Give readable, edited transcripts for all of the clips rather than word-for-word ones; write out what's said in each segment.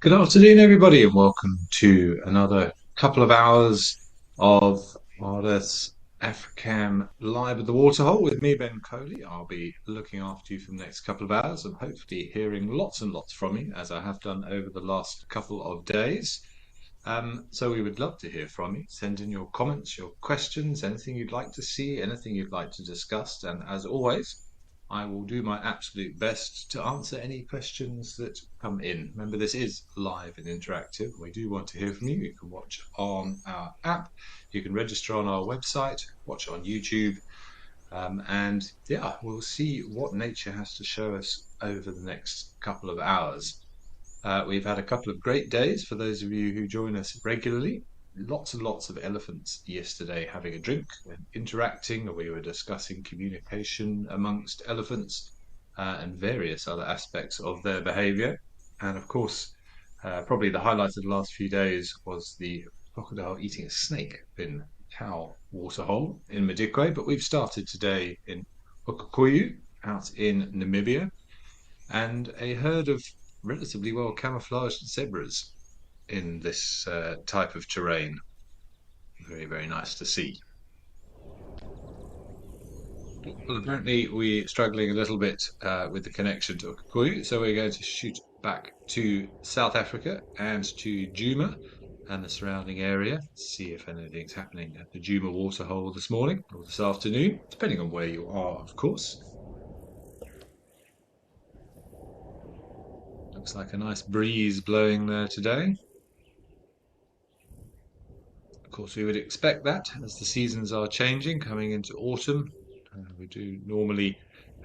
Good afternoon, everybody, and welcome to another couple of hours of Artists African live at the waterhole with me, Ben Coley. I'll be looking after you for the next couple of hours and hopefully hearing lots and lots from you, as I have done over the last couple of days. So we would love to hear from you. Send in your comments, your questions, anything you'd like to see, anything you'd like to discuss. And as always, I will do my absolute best to answer any questions that come in. Remember, this is live and interactive. We do want to hear from you. You can watch on our app, you can register on our website, watch on YouTube, and yeah, we'll see what nature has to show us over the next couple of hours. We've had a couple of great days for those of you who join us regularly. Lots and lots of elephants yesterday having a drink and interacting. We were discussing communication amongst elephants and various other aspects of their behavior. And of course, probably the highlight of the last few days was the crocodile eating a snake in Cow Waterhole in Madikwe. But we've started today in Okukoyu out in Namibia, and a herd of relatively well camouflaged zebras in this type of terrain. Very, very nice to see. Well, apparently we're struggling a little bit with the connection to Okukoyu, so we're going to shoot back to South Africa and to Djuma and the surrounding area, see if anything's happening at the Djuma waterhole this morning or this afternoon, depending on where you are, of course. Looks like a nice breeze blowing there today. Of course, we would expect that as the seasons are changing, coming into autumn. We do normally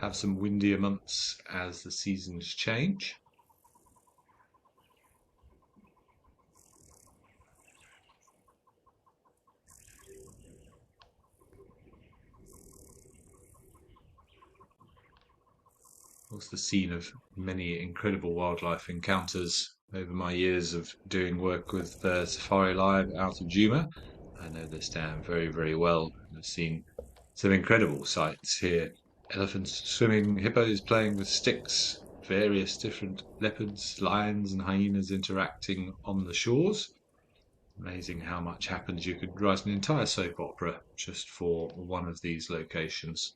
have some windier months as the seasons change. Of course, the scene of many incredible wildlife encounters over my years of doing work with Safari Live out of Djuma. I know this dam very, very well, and I've seen some incredible sights here. Elephants swimming, hippos playing with sticks, various different leopards, lions, and hyenas interacting on the shores. Amazing how much happens. You could write an entire soap opera just for one of these locations.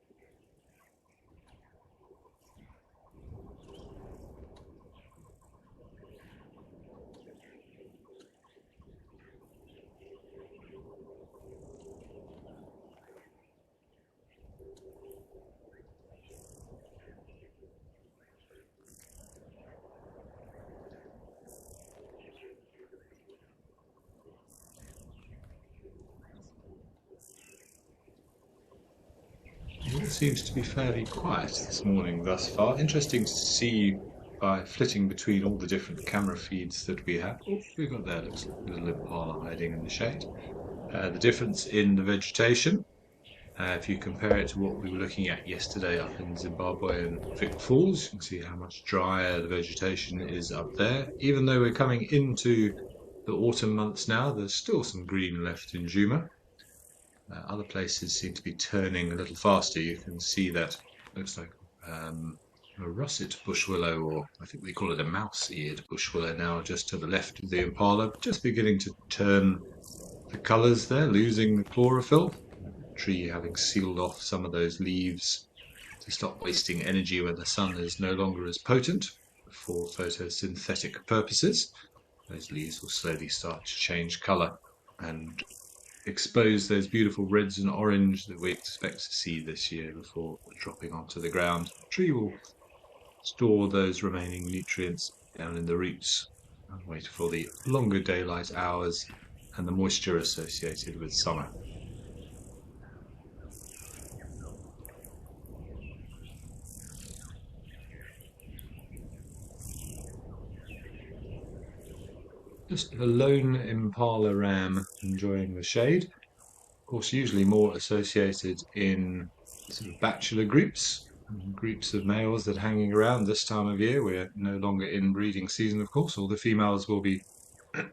It seems to be fairly quiet this morning thus far. Interesting to see by flitting between all the different camera feeds that we have. Oh, we've got there, looks like a little impala hiding in the shade. The difference in the vegetation, if you compare it to what we were looking at yesterday up in Zimbabwe and Vic Falls, you can see how much drier the vegetation is up there. Even though we're coming into the autumn months now, there's still some green left in Djuma. Other places seem to be turning a little faster. You can see that looks like a russet bush willow, or I think they call it a mouse-eared bush willow now, just to the left of the impala, just beginning to turn the colours there, losing the chlorophyll. The tree having sealed off some of those leaves to stop wasting energy when the sun is no longer as potent for photosynthetic purposes. Those leaves will slowly start to change colour and expose those beautiful reds and orange that we expect to see this year before dropping onto the ground. The tree will store those remaining nutrients down in the roots and wait for the longer daylight hours and the moisture associated with summer. Just a lone impala ram enjoying the shade. Of course, usually more associated in sort of bachelor groups, groups of males that are hanging around this time of year. We're no longer in breeding season, of course. All the females will be,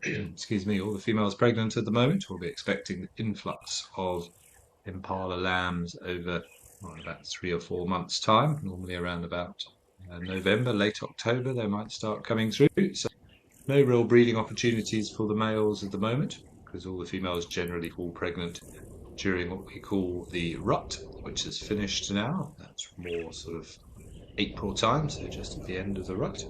excuse me, all the females pregnant at the moment will be expecting the influx of impala lambs over about 3 or 4 months' time. Normally around about November, late October, they might start coming through. So No real breeding opportunities for the males at the moment because all the females generally fall pregnant during what we call the rut, which is finished now. That's more sort of April time, so just at the end of the rut.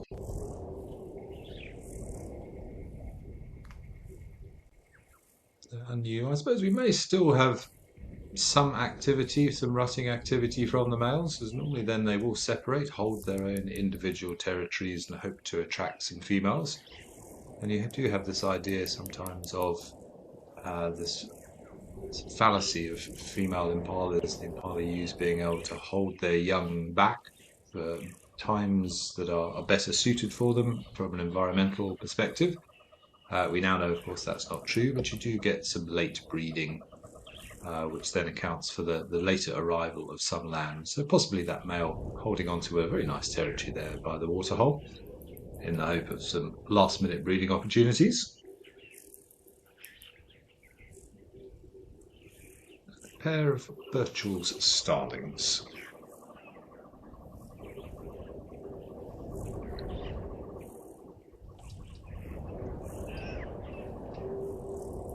And I suppose we may still have some activity, some rutting activity from the males, as normally then they will separate, hold their own individual territories, and hope to attract some females. And you do have this idea sometimes of this fallacy of female impalas, the impala ewes being able to hold their young back for times that are better suited for them from an environmental perspective. We now know, of course, that's not true, but you do get some late breeding, which then accounts for the later arrival of some lambs. So possibly that male holding on to a very nice territory there by the waterhole in the hope of some last-minute breeding opportunities. A pair of Birchall's starlings.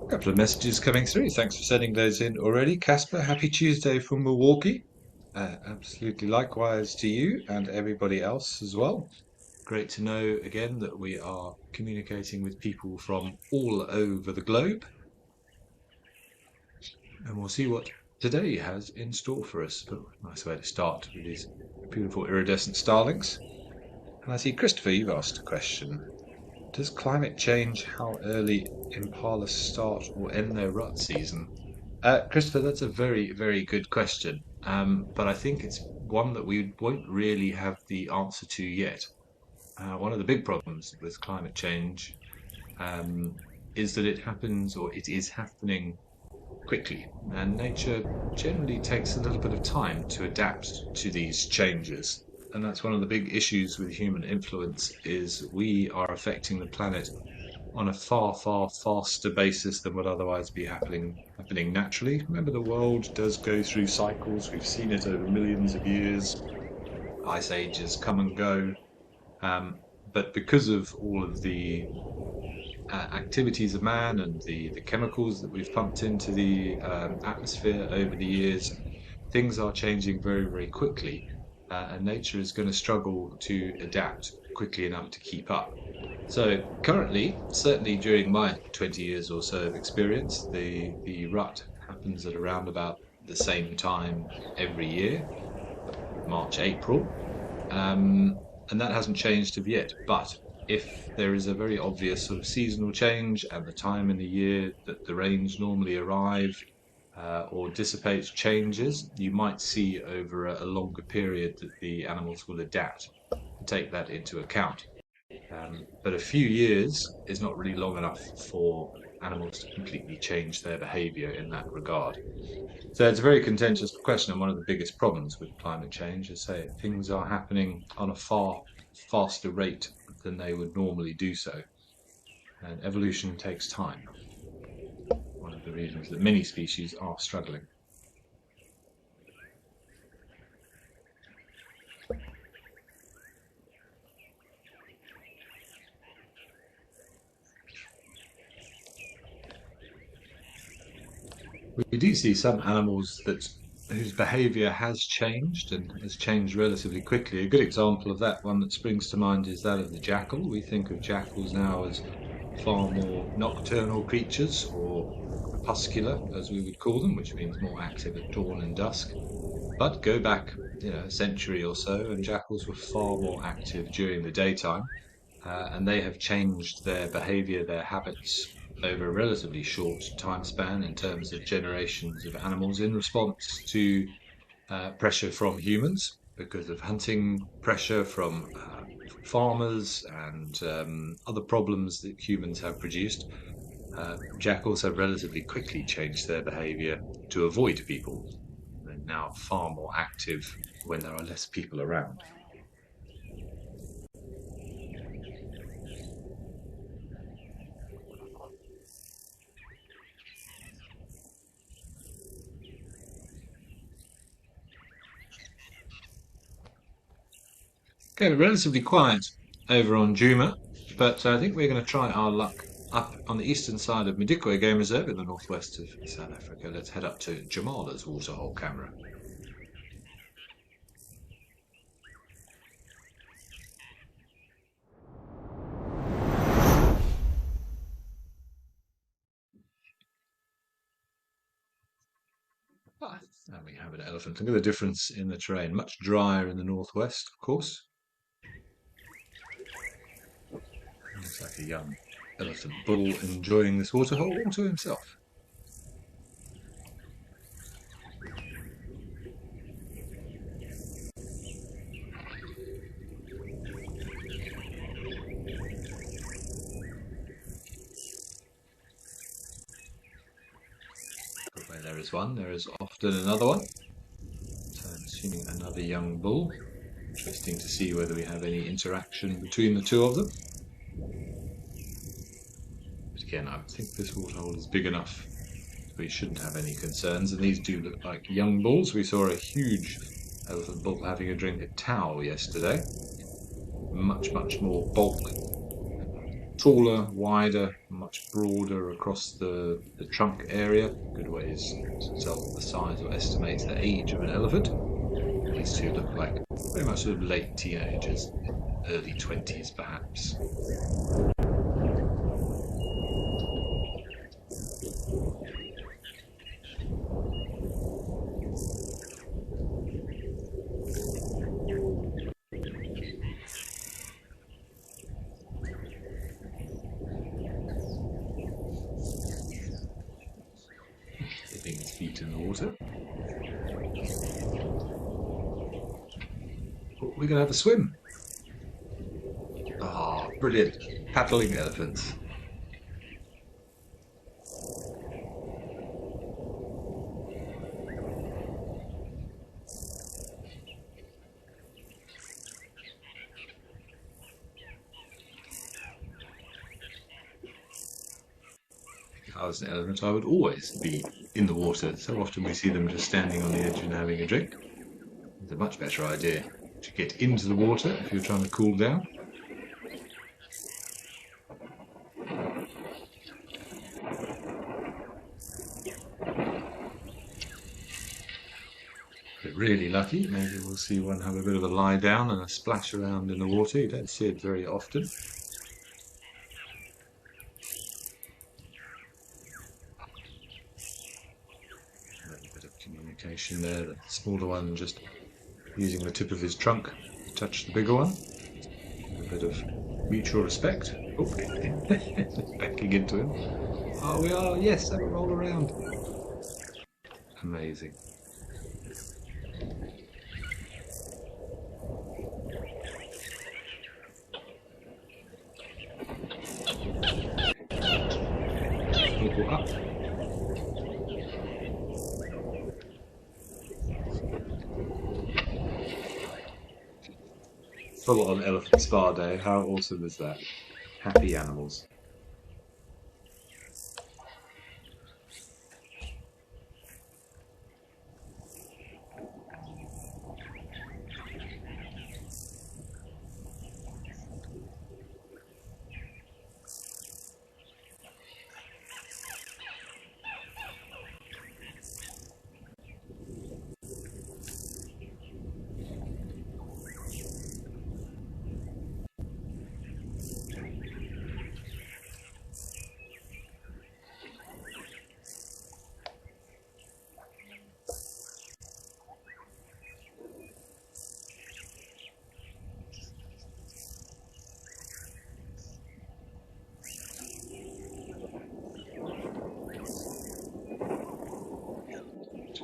A couple of messages coming through. Thanks for sending those in already. Casper, happy Tuesday from Milwaukee. Absolutely likewise to you and everybody else as well. Great to know again that we are communicating with people from all over the globe. And we'll see what today has in store for us. But nice way to start with these beautiful iridescent starlings. And I see, Christopher, you've asked a question. Does climate change how early impalas start or end their rut season? Christopher, that's a very, very good question. But I think it's one that we won't really have the answer to yet. One of the big problems with climate change is that it happens, or it is happening quickly, and nature generally takes a little bit of time to adapt to these changes. And that's one of the big issues with human influence is we are affecting the planet on a far, far faster basis than would otherwise be happening naturally. Remember, the world does go through cycles. We've seen it over millions of years. Ice ages come and go. But because of all of the activities of man and the chemicals that we've pumped into the atmosphere over the years, things are changing very, very quickly. And nature is going to struggle to adapt quickly enough to keep up. So currently, certainly during my 20 years or so of experience, the rut happens at around about the same time every year, March, April. And that hasn't changed as yet. But if there is a very obvious sort of seasonal change and the time in the year that the rains normally arrive or dissipate changes, you might see over a longer period that the animals will adapt and take that into account. But a few years is not really long enough for animals to completely change their behavior in that regard. So it's a very contentious question, and one of the biggest problems with climate change is say things are happening on a far faster rate than they would normally do so. And evolution takes time. One of the reasons that many species are struggling. We do see some animals whose behavior has changed and has changed relatively quickly. A good example of that, one that springs to mind, is that of the jackal. We think of jackals now as far more nocturnal creatures, or crepuscular, as we would call them, which means more active at dawn and dusk. But go back, a century or so, and jackals were far more active during the daytime, and they have changed their behavior, their habits over a relatively short time span in terms of generations of animals in response to pressure from humans because of hunting pressure from farmers and other problems that humans have produced. Jackals have relatively quickly changed their behavior to avoid people. They're now far more active when there are less people around. Okay, relatively quiet over on Juma. But I think we're going to try our luck up on the eastern side of Madikwe Game Reserve in the northwest of South Africa. Let's head up to Jamala's waterhole camera. And we have an elephant. Look at the difference in the terrain. Much drier in the northwest, of course. Looks like a young elephant bull enjoying this waterhole all to himself. Where there is one, there is often another one. So I'm assuming another young bull. Interesting to see whether we have any interaction between the two of them. But again, I think this waterhole is big enough that we shouldn't have any concerns. And these do look like young bulls. We saw a huge elephant bull having a drink at Tau yesterday. Much more bulk. Taller, wider, much broader across the trunk area. Good ways to tell the size or estimate the age of an elephant. These two look like very much sort of late teenagers, early 20s perhaps. Dipping his feet in the water. We're going to have a swim. Ah, brilliant. Paddling elephants. If I was an elephant, I would always be in the water. So often we see them just standing on the edge and having a drink. It's a much better idea to get into the water if you're trying to cool down. If really lucky, maybe we'll see one have a bit of a lie down and a splash around in the water. You don't see it very often. A little bit of communication there. The smaller one just using the tip of his trunk to touch the bigger one. A bit of mutual respect. Oh, backing into him. Oh, we are. Yes, have a roll around. Amazing. Go up. Full on elephant spa day. How awesome is that? Happy animals.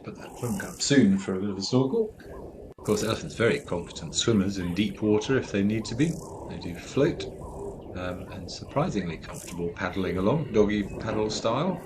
Put that trunk up soon for a bit of a snorkel. Of course, elephants are very competent swimmers in deep water if they need to be. They do float and surprisingly comfortable paddling along, doggy paddle style.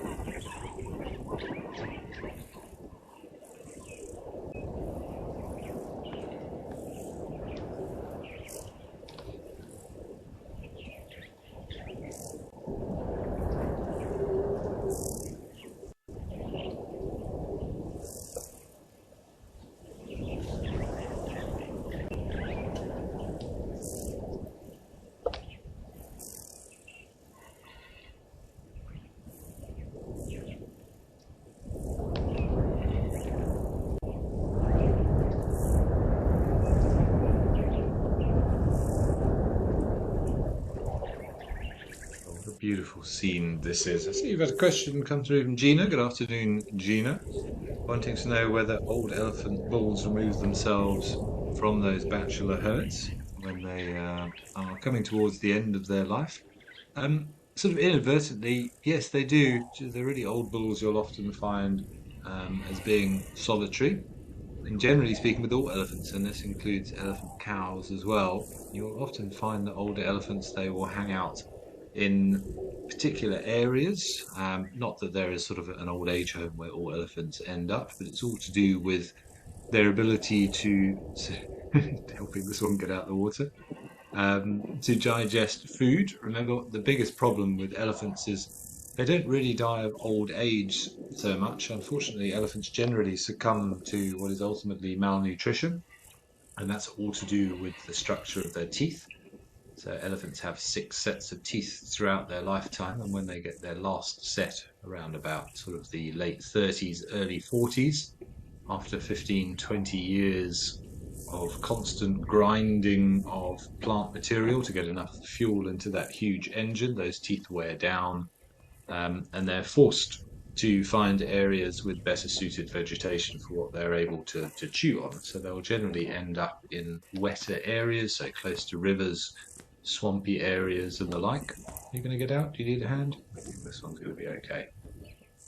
beautiful scene this is. I see you've had a question come through from Gina. Good afternoon, Gina. Wanting to know whether old elephant bulls remove themselves from those bachelor herds when they are coming towards the end of their life. Sort of inadvertently, yes, they do. The really old bulls you'll often find as being solitary. And generally speaking, with all elephants, and this includes elephant cows as well, you'll often find that older elephants they will hang out in particular areas. Not that there is sort of an old age home where all elephants end up, but it's all to do with their ability to helping this one get out the water, to digest food. Remember, the biggest problem with elephants is they don't really die of old age so much. Unfortunately, elephants generally succumb to what is ultimately malnutrition, and that's all to do with the structure of their teeth. So elephants have 6 sets of teeth throughout their lifetime, and when they get their last set around about sort of the late 30s, early 40s, after 15, 20 years of constant grinding of plant material to get enough fuel into that huge engine, those teeth wear down, and they're forced to find areas with better suited vegetation for what they're able to chew on. So they'll generally end up in wetter areas, so close to rivers, swampy areas, and the like. Are you going to get out? Do you need a hand? I think this one's going to be okay.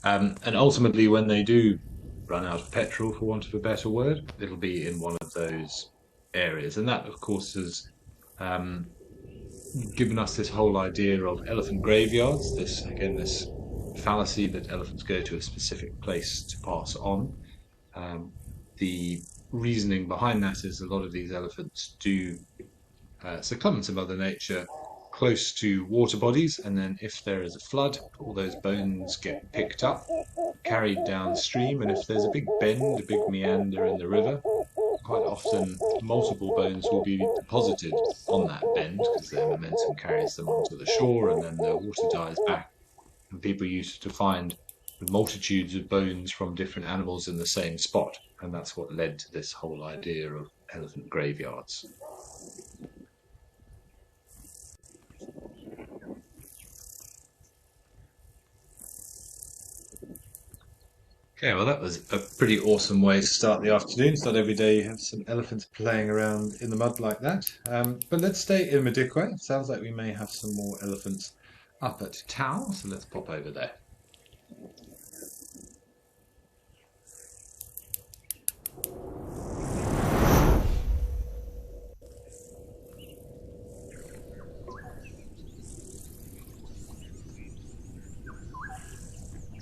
And ultimately, when they do run out of petrol, for want of a better word, it'll be in one of those areas. And that, of course, has given us this whole idea of elephant graveyards. This fallacy that elephants go to a specific place to pass on. The reasoning behind that is a lot of these elephants do succumb to Mother Nature close to water bodies, and then if there is a flood, all those bones get picked up, carried downstream, and if there's a big bend, a big meander in the river, quite often multiple bones will be deposited on that bend because their momentum carries them onto the shore, and then the water dies back. And people used to find multitudes of bones from different animals in the same spot, and that's what led to this whole idea of elephant graveyards. Okay, well, that was a pretty awesome way to start the afternoon. It's not every day you have some elephants playing around in the mud like that. But let's stay in Madikwe. Sounds like we may have some more elephants up at Tau, so let's pop over there.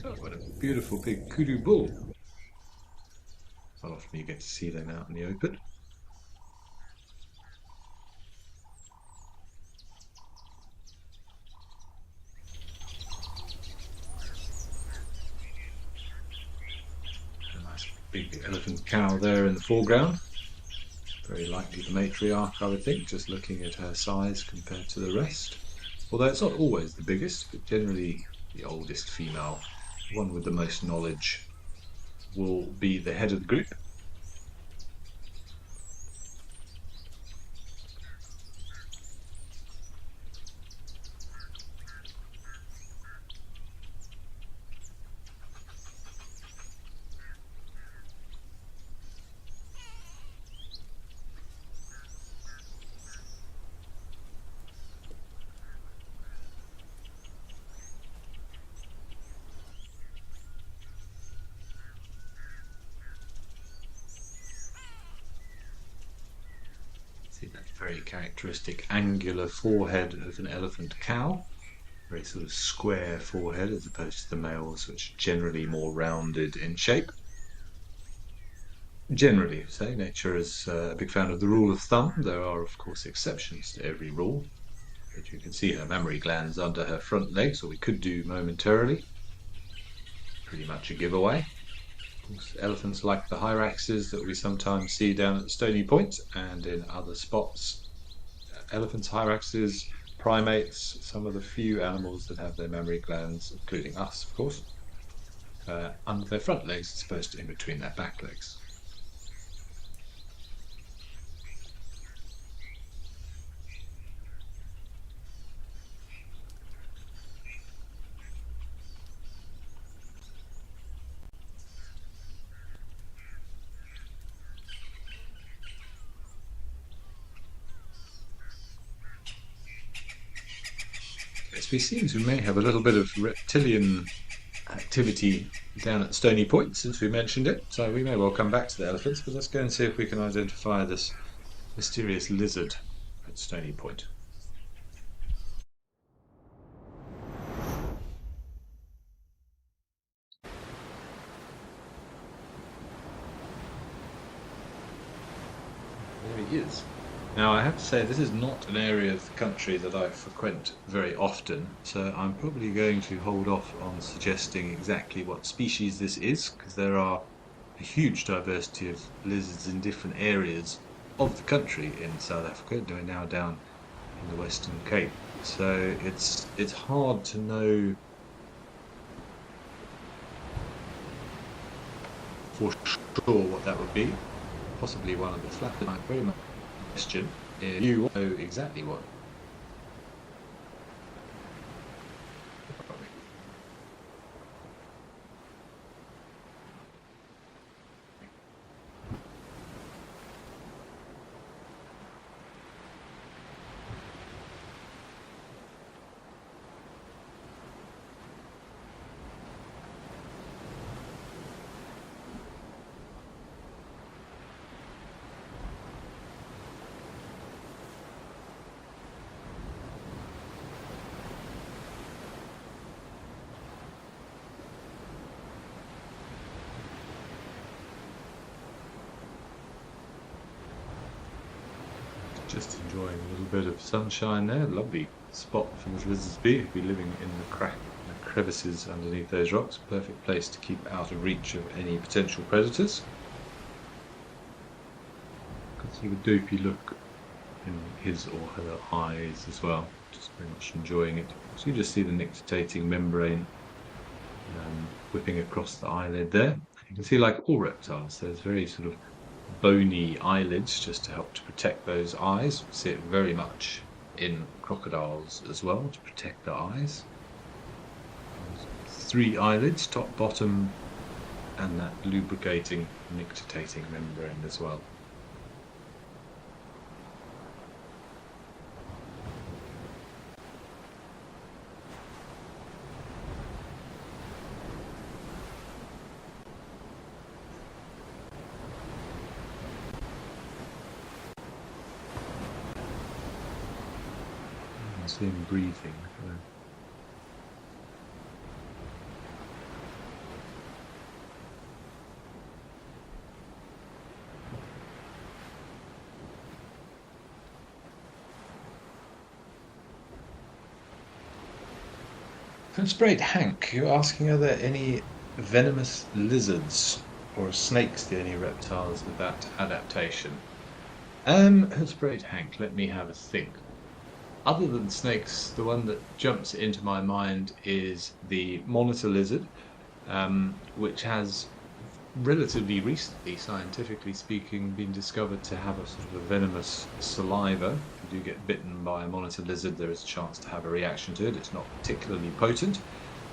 Oh, what a beautiful big kudu bull. Not often you get to see them out in the open. A nice big elephant cow there in the foreground. Very likely the matriarch, I would think, just looking at her size compared to the rest. Although it's not always the biggest, but generally the oldest female, one with the most knowledge, will be the head of the group. See that very characteristic angular forehead of an elephant cow. Very sort of square forehead as opposed to the males, which are generally more rounded in shape. Generally, say, nature is a big fan of the rule of thumb. There are, of course, exceptions to every rule. But you can see her mammary glands under her front legs, or we could do momentarily. Pretty much a giveaway. Elephants like the hyraxes that we sometimes see down at the Stony Point and in other spots. Elephants, hyraxes, primates, some of the few animals that have their mammary glands, including us, of course, under their front legs as opposed to in between their back legs. seems we may have a little bit of reptilian activity down at Stony Point since we mentioned it. So we may well come back to the elephants, but let's go and see if we can identify this mysterious lizard at Stony Point. There he is. Now, I have to say, this is not an area of the country that I frequent very often, so I'm probably going to hold off on suggesting exactly what species this is, because there are a huge diversity of lizards in different areas of the country in South Africa. We're now down in the Western Cape, so it's hard to know for sure what that would be. Possibly one of the flat. Very much question if you know exactly what. Just enjoying a little bit of sunshine there. Lovely spot for the lizards to be living in the crevices underneath those rocks. Perfect place to keep out of reach of any potential predators. Got sort of a dopey look in his or her eyes as well. Just very much enjoying it. So you just see the nictitating membrane whipping across the eyelid there. You can see, like all reptiles, there's very sort of bony eyelids just to help to protect those eyes. We see it very much in crocodiles as well, to protect the eyes. 3 eyelids, top, bottom, and that lubricating, nictitating membrane as well. See him breathing. Sprayed Hank, you're asking, are there any venomous lizards or are snakes the only reptiles with that adaptation? Sprayed Hank, let me have a think. Other than snakes, the one that jumps into my mind is the monitor lizard, which has relatively recently, scientifically speaking, been discovered to have a sort of a venomous saliva. If you do get bitten by a monitor lizard, there is a chance to have a reaction to it. It's not particularly potent,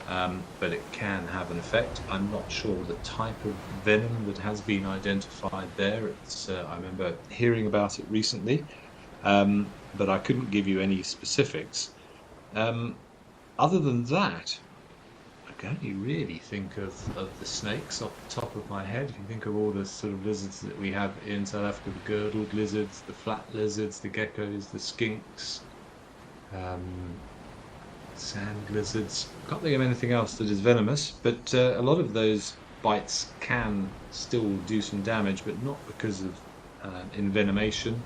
but it can have an effect. I'm not sure the type of venom that has been identified there. I remember hearing about it recently. But I couldn't give you any specifics. Other than that, I can only really think of the snakes off the top of my head. If you think of all the sort of lizards that we have in South Africa, the girdled lizards, the flat lizards, the geckos, the skinks, sand lizards. Can't think of anything else that is venomous, but a lot of those bites can still do some damage, but not because of envenomation.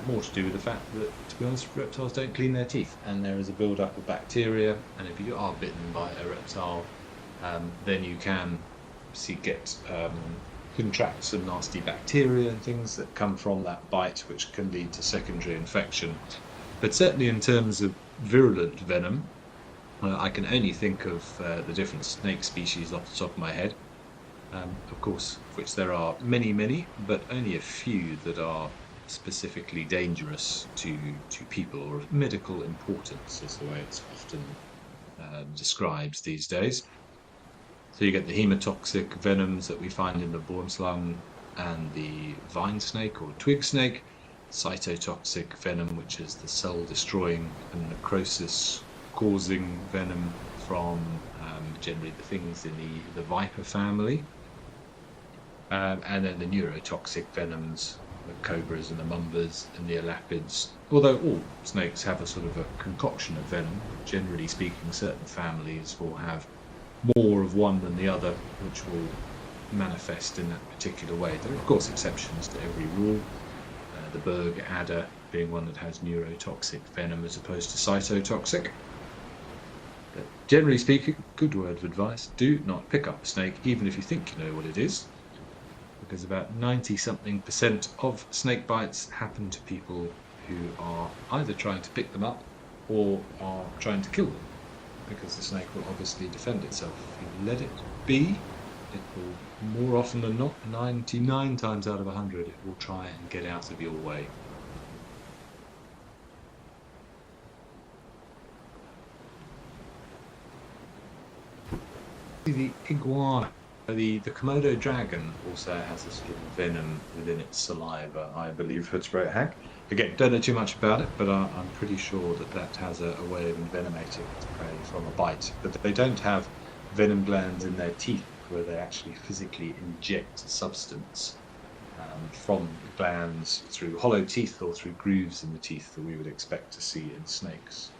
More to do with the fact that, to be honest, reptiles don't clean their teeth, and there is a build-up of bacteria, and if you are bitten by a reptile, then you can contract some nasty bacteria and things that come from that bite, which can lead to secondary infection. But certainly in terms of virulent venom, I can only think of the different snake species off the top of my head. Of course, of which there are many, but only a few that are specifically dangerous to people, or of medical importance is the way it's often described these days. So you get the hemotoxic venoms that we find in the boomslang and the vine snake or twig snake, cytotoxic venom, which is the cell destroying and necrosis causing venom from generally the things in the viper family. And then the neurotoxic venoms, the cobras and the mambas and the elapids. Although all snakes have a sort of a concoction of venom, generally speaking, certain families will have more of one than the other, which will manifest in that particular way. There are, of course, exceptions to every rule. The berg adder being one that has neurotoxic venom as opposed to cytotoxic. But generally speaking, good word of advice, do not pick up a snake, even if you think you know what it is, because about 90-something% of snake bites happen to people who are either trying to pick them up or are trying to kill them, because the snake will obviously defend itself. If you let it be, it will, more often than not, 99 times out of 100, it will try and get out of your way. The iguana, the Komodo dragon, also has a sort of venom within its saliva, I believe, Hoodsprout. Again, don't know too much about it, but I'm pretty sure that has a way of envenomating its prey from a bite. But they don't have venom glands in their teeth where they actually physically inject substance from the glands through hollow teeth or through grooves in the teeth that we would expect to see in snakes.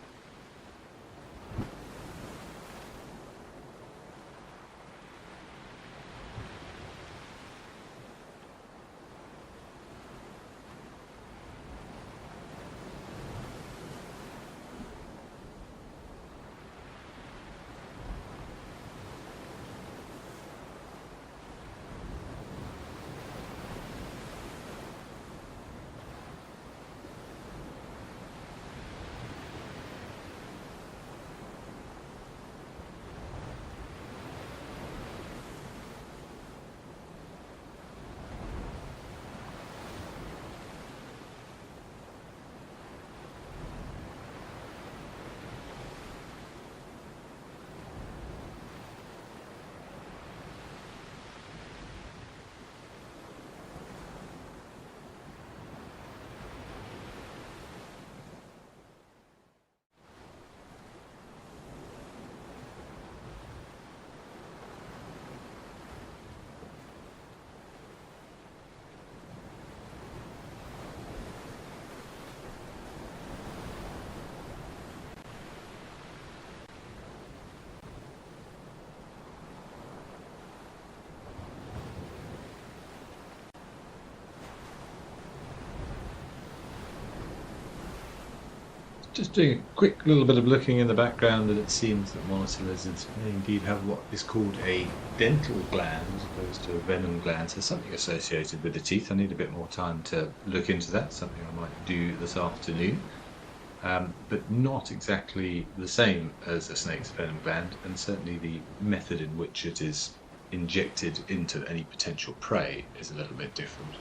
Just doing a quick little bit of looking in the background, and it seems that monitor lizards may indeed have what is called a dental gland as opposed to a venom gland. So something associated with the teeth. I need a bit more time to look into that, something I might do this afternoon. But not exactly the same as a snake's venom gland, and certainly the method in which it is injected into any potential prey is a little bit different.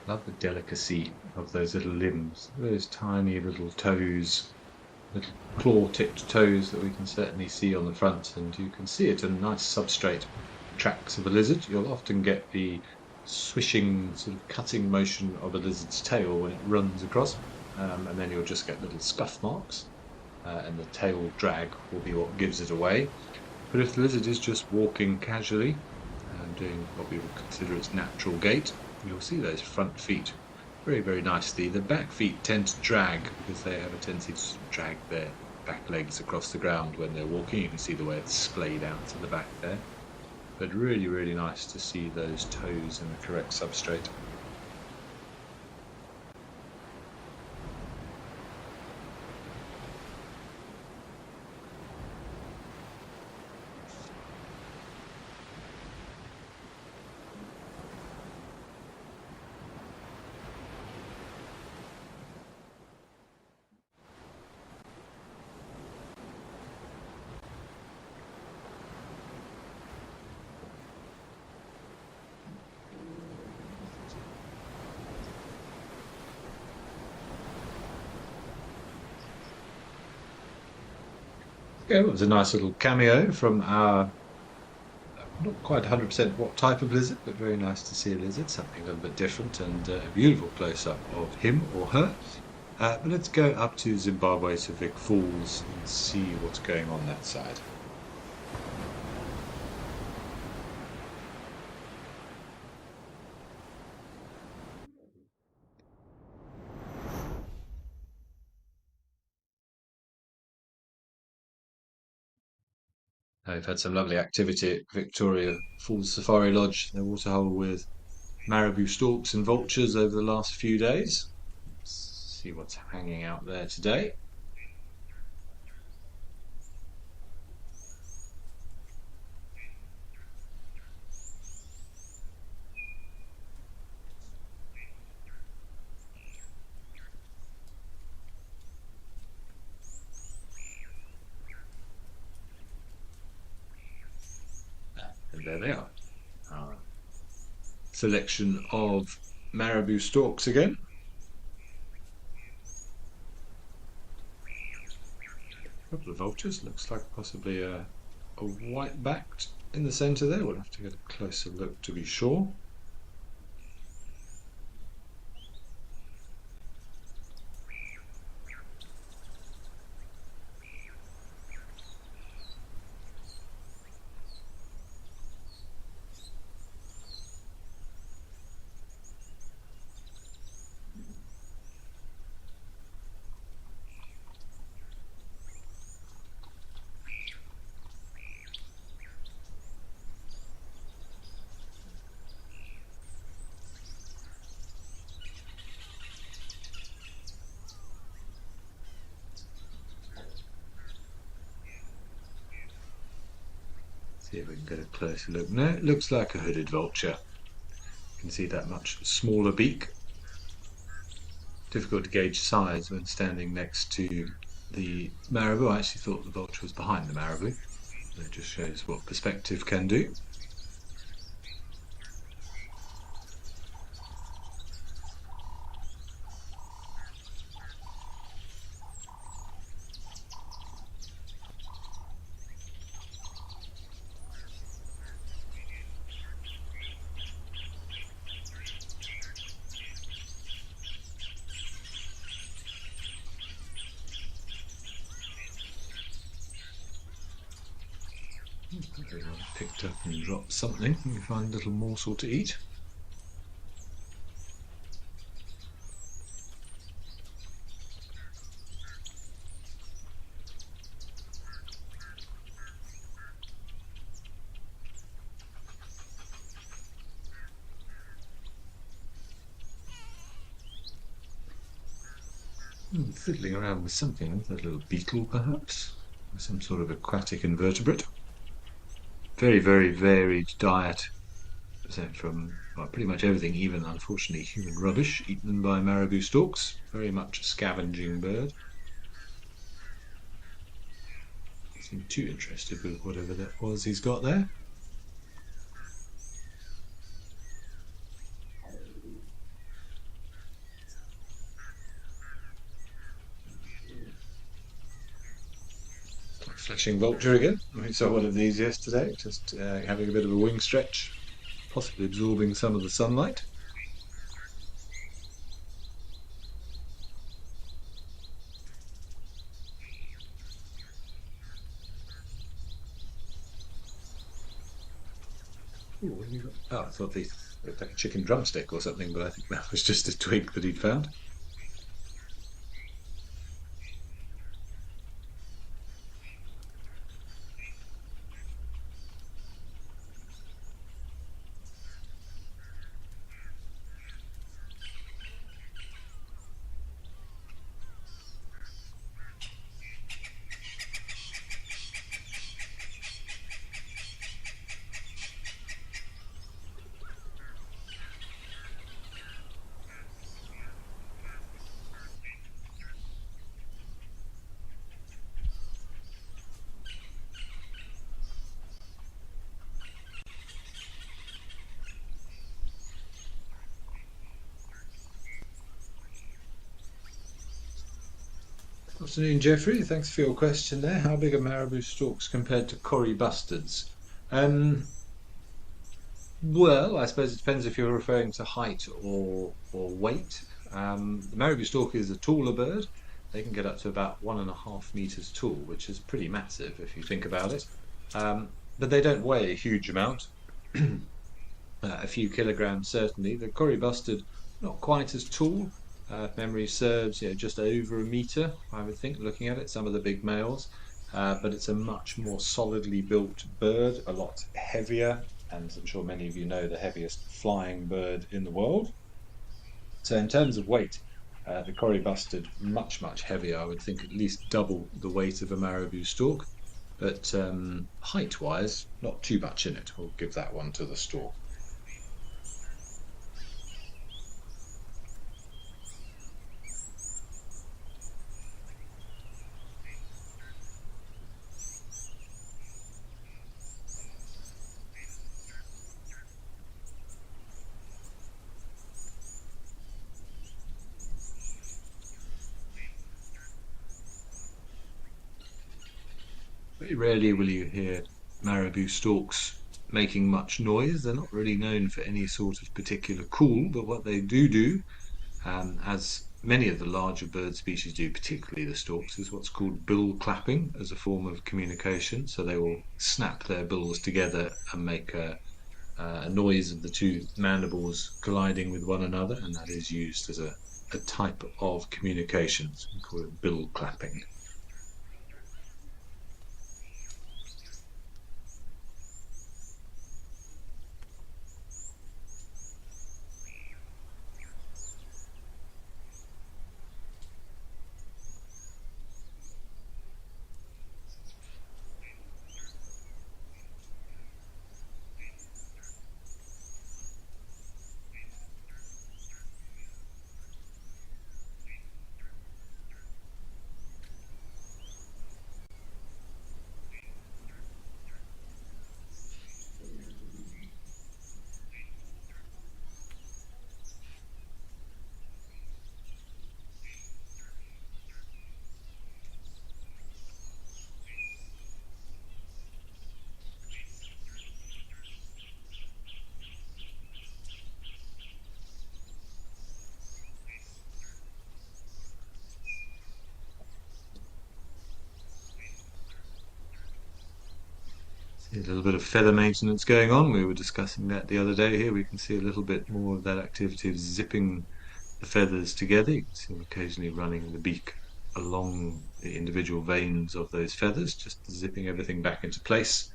Love the delicacy of those little limbs, those tiny little toes, little claw-tipped toes that we can certainly see on the front, and you can see it in nice substrate tracks of a lizard. You'll often get the swishing, sort of cutting motion of a lizard's tail when it runs across, and then you'll just get little scuff marks, and the tail drag will be what gives it away. But if the lizard is just walking casually and doing what we would consider its natural gait, you'll see those front feet very, very nicely. The back feet tend to drag because they have a tendency to drag their back legs across the ground when they're walking. You can see the way it's splayed out to the back there. But really, really nice to see those toes in the correct substrate. Yeah, it was a nice little cameo from our, not quite 100% what type of lizard, but very nice to see a lizard, something a little bit different, and a beautiful close-up of him or her. But let's go up to Zimbabwe to Vic Falls and see what's going on that side. We've had some lovely activity at Victoria Falls Safari Lodge, the waterhole with marabou storks and vultures over the last few days. Let's see what's hanging out there today. And there they are. Our selection of marabou storks again. A couple of vultures. Looks like possibly a white-backed in the centre there. We'll have to get a closer look to be sure. See if we can get a closer look. No, it looks like a hooded vulture. You can see that much smaller beak. Difficult to gauge size when standing next to the marabou. I actually thought the vulture was behind the marabou. It just shows what perspective can do. Everyone picked up and dropped something. We find a little morsel to eat. Fiddling around with something, a little beetle perhaps, or some sort of aquatic invertebrate. Very, very varied diet, from well, pretty much everything, even unfortunately human rubbish, eaten by marabou storks. Very much a scavenging bird. Doesn't seem too interested with whatever that was he's got there. Flashing vulture again. We saw one of these yesterday, just having a bit of a wing stretch, possibly absorbing some of the sunlight. Ooh, what have you got? Oh, I thought these looked like a chicken drumstick or something, but I think that was just a twig that he'd found. Afternoon, Jeffrey. Thanks for your question there. How big are marabou storks compared to cory bustards? Um, well, I suppose it depends if you're referring to height or weight. The marabou stork is a taller bird. They can get up to about 1.5 meters tall, which is pretty massive if you think about it. But they don't weigh a huge amount. A few kilograms certainly. The cory bustard, not quite as tall. If memory serves, just over a meter, I would think, looking at it, some of the big males. But it's a much more solidly built bird, a lot heavier, and as I'm sure many of you know, the heaviest flying bird in the world. So in terms of weight, the cory bustard, much, much heavier. I would think at least double the weight of a marabou stork. But height-wise, not too much in it. We'll give that one to the stork. Very rarely will you hear marabou storks making much noise. They're not really known for any sort of particular call, but what they do, as many of the larger bird species do, particularly the storks, is what's called bill clapping as a form of communication. So they will snap their bills together and make a noise of the two mandibles colliding with one another, and that is used as a type of communication. So we call it bill clapping. See a little bit of feather maintenance going on. We were discussing that the other day here. We can see a little bit more of that activity of zipping the feathers together. You can see them occasionally running the beak along the individual veins of those feathers, just zipping everything back into place.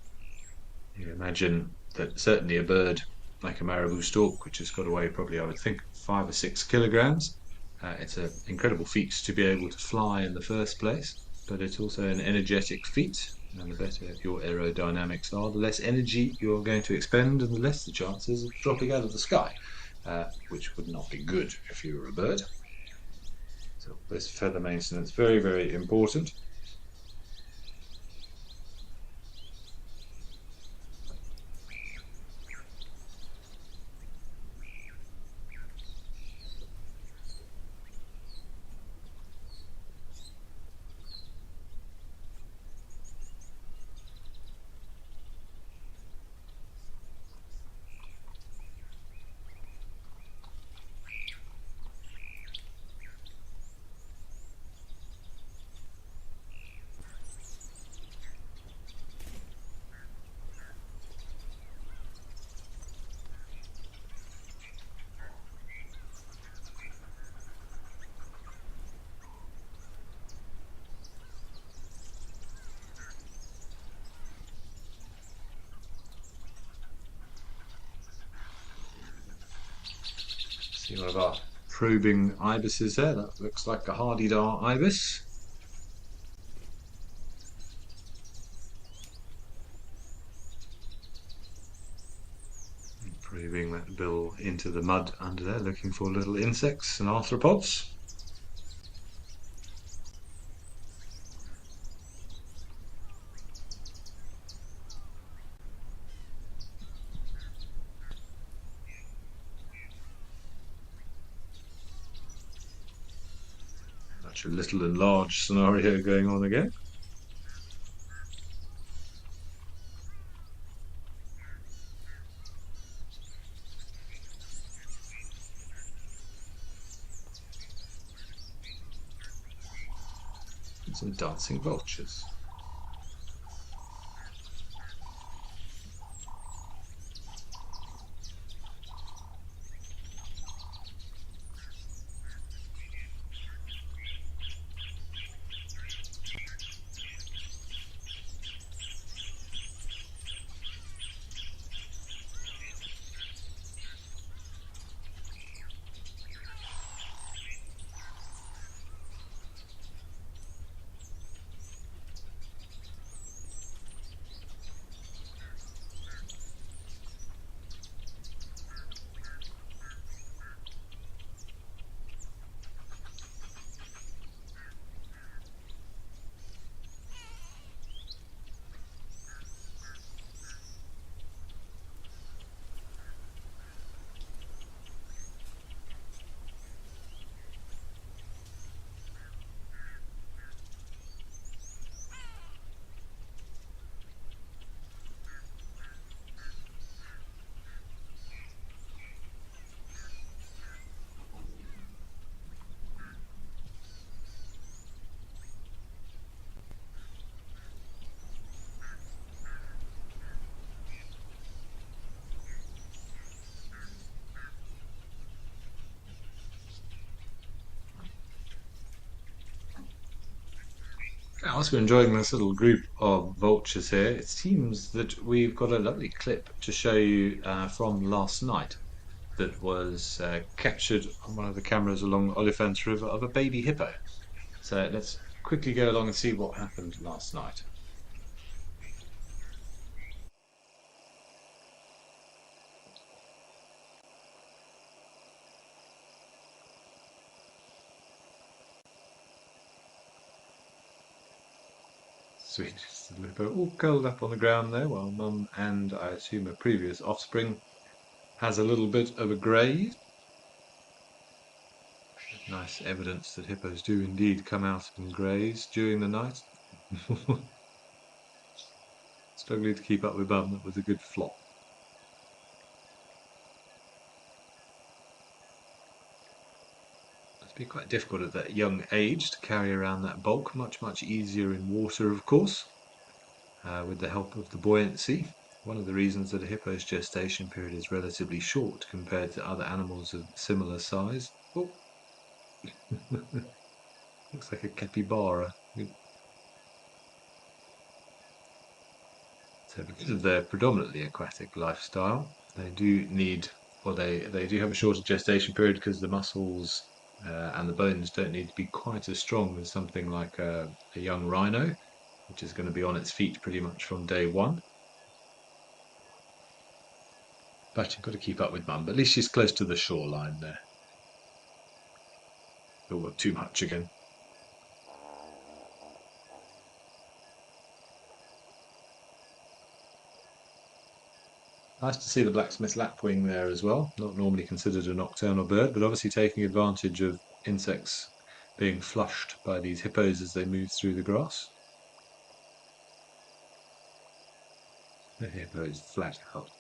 You imagine that certainly a bird like a marabou stork, which has got to weigh probably, I would think, 5 or 6 kilograms, it's an incredible feat to be able to fly in the first place, but it's also an energetic feat. And the better your aerodynamics are, the less energy you're going to expend, and the less the chances of dropping out of the sky, which would not be good if you were a bird. So this feather maintenance, very, very important. See one of our probing ibises there. That looks like a hardy-dar ibis. Probing that bill into the mud under there, looking for little insects and arthropods. much a little and large scenario going on again. And some dancing vultures. Whilst we're enjoying this little group of vultures here, it seems that we've got a lovely clip to show you from last night that was captured on one of the cameras along Olifants River of a baby hippo. So let's quickly go along and see what happened last night. Sweet little hippo, all curled up on the ground there, while Mum and I assume a previous offspring has a little bit of a graze. Nice evidence that hippos do indeed come out and graze during the night. Struggling to keep up with Mum, that was a good flop. It'd be quite difficult at that young age to carry around that bulk, much easier in water, of course, with the help of the buoyancy. One of the reasons that a hippo's gestation period is relatively short compared to other animals of similar size. Oh. Looks like a capybara. So because of their predominantly aquatic lifestyle, they do need, well, they do have a shorter gestation period because the muscles and the bones don't need to be quite as strong as something like a young rhino, which is going to be on its feet pretty much from day one. But you've got to keep up with Mum. But at least she's close to the shoreline there. Oh, too much again. Nice to see the blacksmith lapwing there as well. Not normally considered a nocturnal bird, but obviously taking advantage of insects being flushed by these hippos as they move through the grass. The hippo is flat out.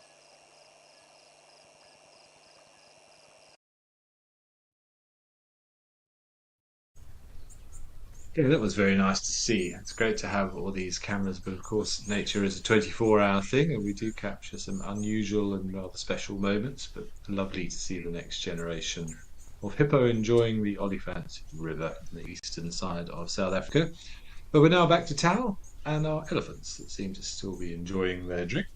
Yeah, that was very nice to see. It's great to have all these cameras, but of course, nature is a 24-hour thing, and we do capture some unusual and rather special moments. But lovely to see the next generation of hippo enjoying the Olifants River on the eastern side of South Africa. But we're now back to Tao and our elephants that seem to still be enjoying their drink.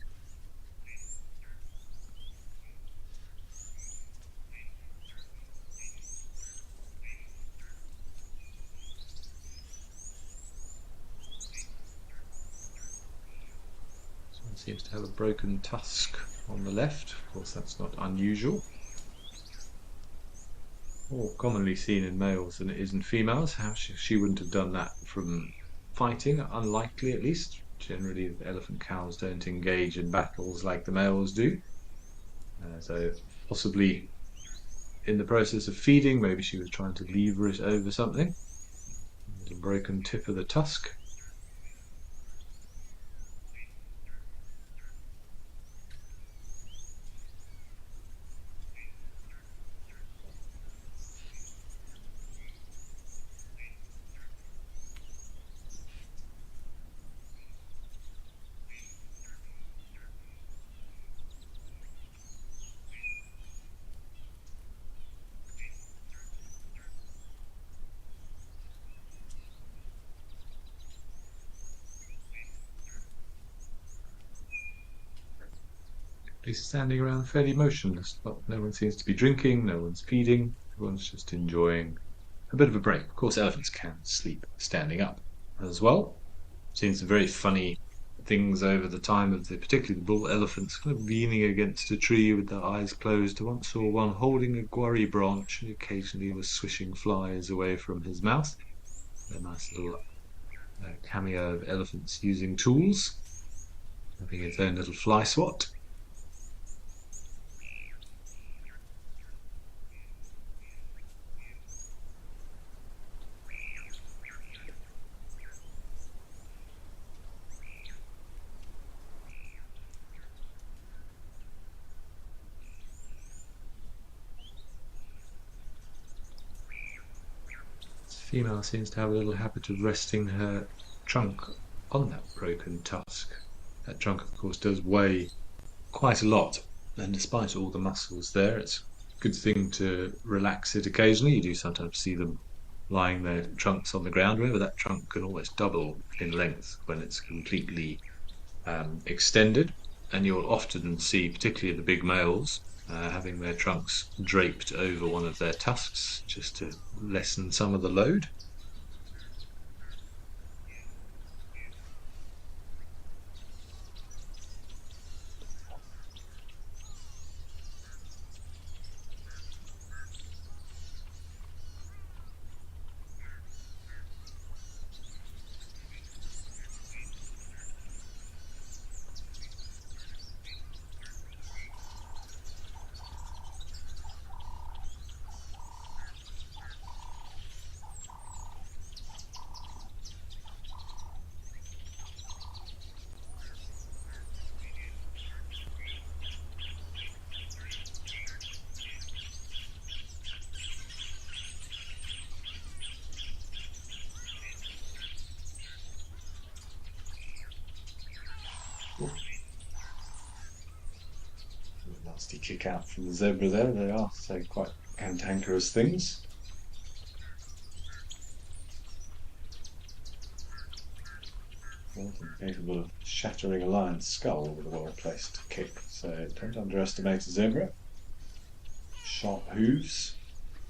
Seems to have a broken tusk on the left. Of course, that's not unusual. More commonly seen in males than it is in females. How she wouldn't have done that from fighting, unlikely at least. Generally, the elephant cows don't engage in battles like the males do. So possibly in the process of feeding, maybe she was trying to lever it over something. The broken tip of the tusk. He's standing around fairly motionless, but no one seems to be drinking, no one's feeding, everyone's just enjoying a bit of a break. Of course, elephants can sleep standing up as well. Seen some very funny things over the time of particularly the bull elephants, kind of leaning against a tree with their eyes closed. I once saw one holding a guarri branch and occasionally was swishing flies away from his mouth. A nice little cameo of elephants using tools, having its own little fly swat. Female seems to have a little habit of resting her trunk on that broken tusk. That trunk, of course, does weigh quite a lot, and despite all the muscles there, it's a good thing to relax it occasionally. You do sometimes see them lying their trunks on the ground. Remember, that trunk can almost double in length when it's completely extended, and you'll often see, particularly the big males, having their trunks draped over one of their tusks just to lessen some of the load. Nasty kick out from the zebra there. They are so quite cantankerous things. Capable of shattering a lion's skull with a well-placed kick. So don't underestimate a zebra. Sharp hooves,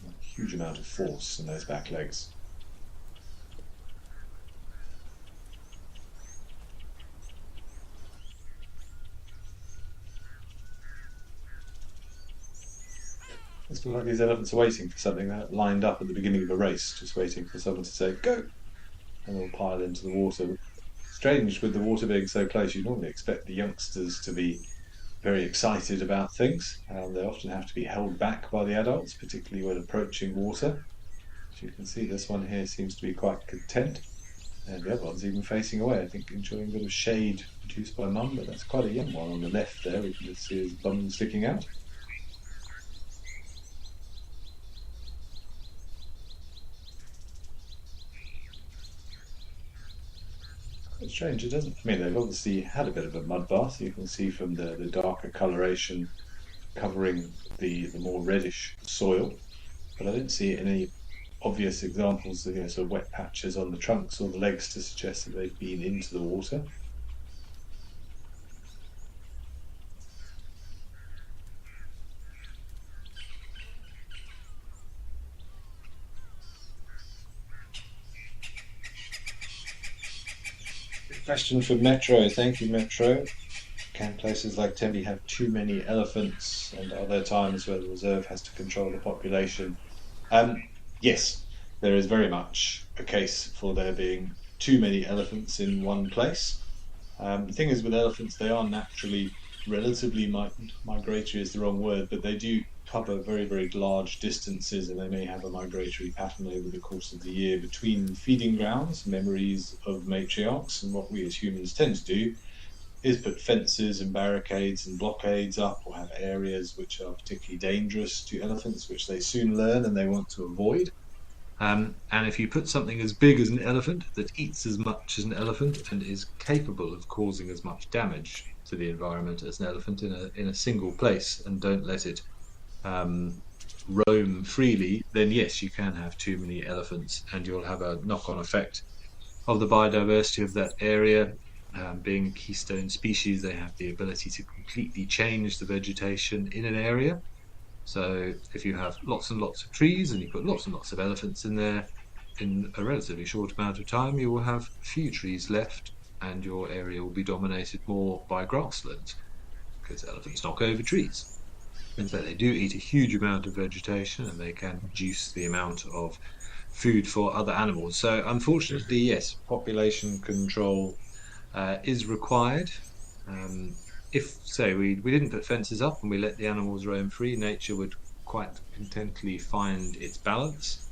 a huge amount of force in those back legs. It's like these elephants are waiting for something. They're lined up at the beginning of a race, just waiting for someone to say, go! And they'll pile into the water. Strange, with the water being so close, you normally expect the youngsters to be very excited about things. They often have to be held back by the adults, particularly when approaching water. As you can see, this one here seems to be quite content. And the other one's even facing away, I think, enjoying a bit of shade produced by Mum, but that's quite a young one on the left there. We can just see his bum sticking out. It's strange, it doesn't. I mean, they've obviously had a bit of a mud bath. You can see from the darker coloration covering the more reddish soil, but I don't see any obvious examples of sort of wet patches on the trunks or the legs to suggest that they've been into the water. Question from Metro. Thank you, Metro. Can places like Tembe have too many elephants, and are there times where the reserve has to control the population? Yes, there is very much a case for there being too many elephants in one place. The thing is with elephants, they are naturally relatively migratory is the wrong word, but they do cover very, very large distances, and they may have a migratory pattern over the course of the year between feeding grounds, memories of matriarchs. And what we as humans tend to do is put fences and barricades and blockades up, or have areas which are particularly dangerous to elephants, which they soon learn and they want to avoid. And if you put something as big as an elephant that eats as much as an elephant and is capable of causing as much damage to the environment as an elephant in a single place, and don't let it um, roam freely, then yes, you can have too many elephants, and you'll have a knock-on effect of the biodiversity of that area. Being keystone species, they have the ability to completely change the vegetation in an area. So if you have lots and lots of trees and you put lots and lots of elephants in there, in a relatively short amount of time, you will have few trees left, and your area will be dominated more by grasslands, because elephants knock over trees. And so they do eat a huge amount of vegetation, and they can reduce the amount of food for other animals. So unfortunately, yes, population control is required. Um, if, say, we didn't put fences up and we let the animals roam free, nature would quite contently find its balance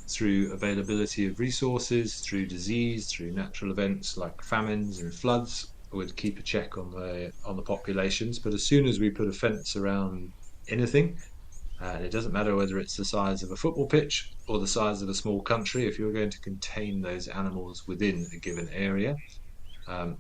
through availability of resources, through disease, through natural events like famines and floods. Would keep a check on the populations. But as soon as we put a fence around anything, and it doesn't matter whether it's the size of a football pitch or the size of a small country, if you're going to contain those animals within a given area,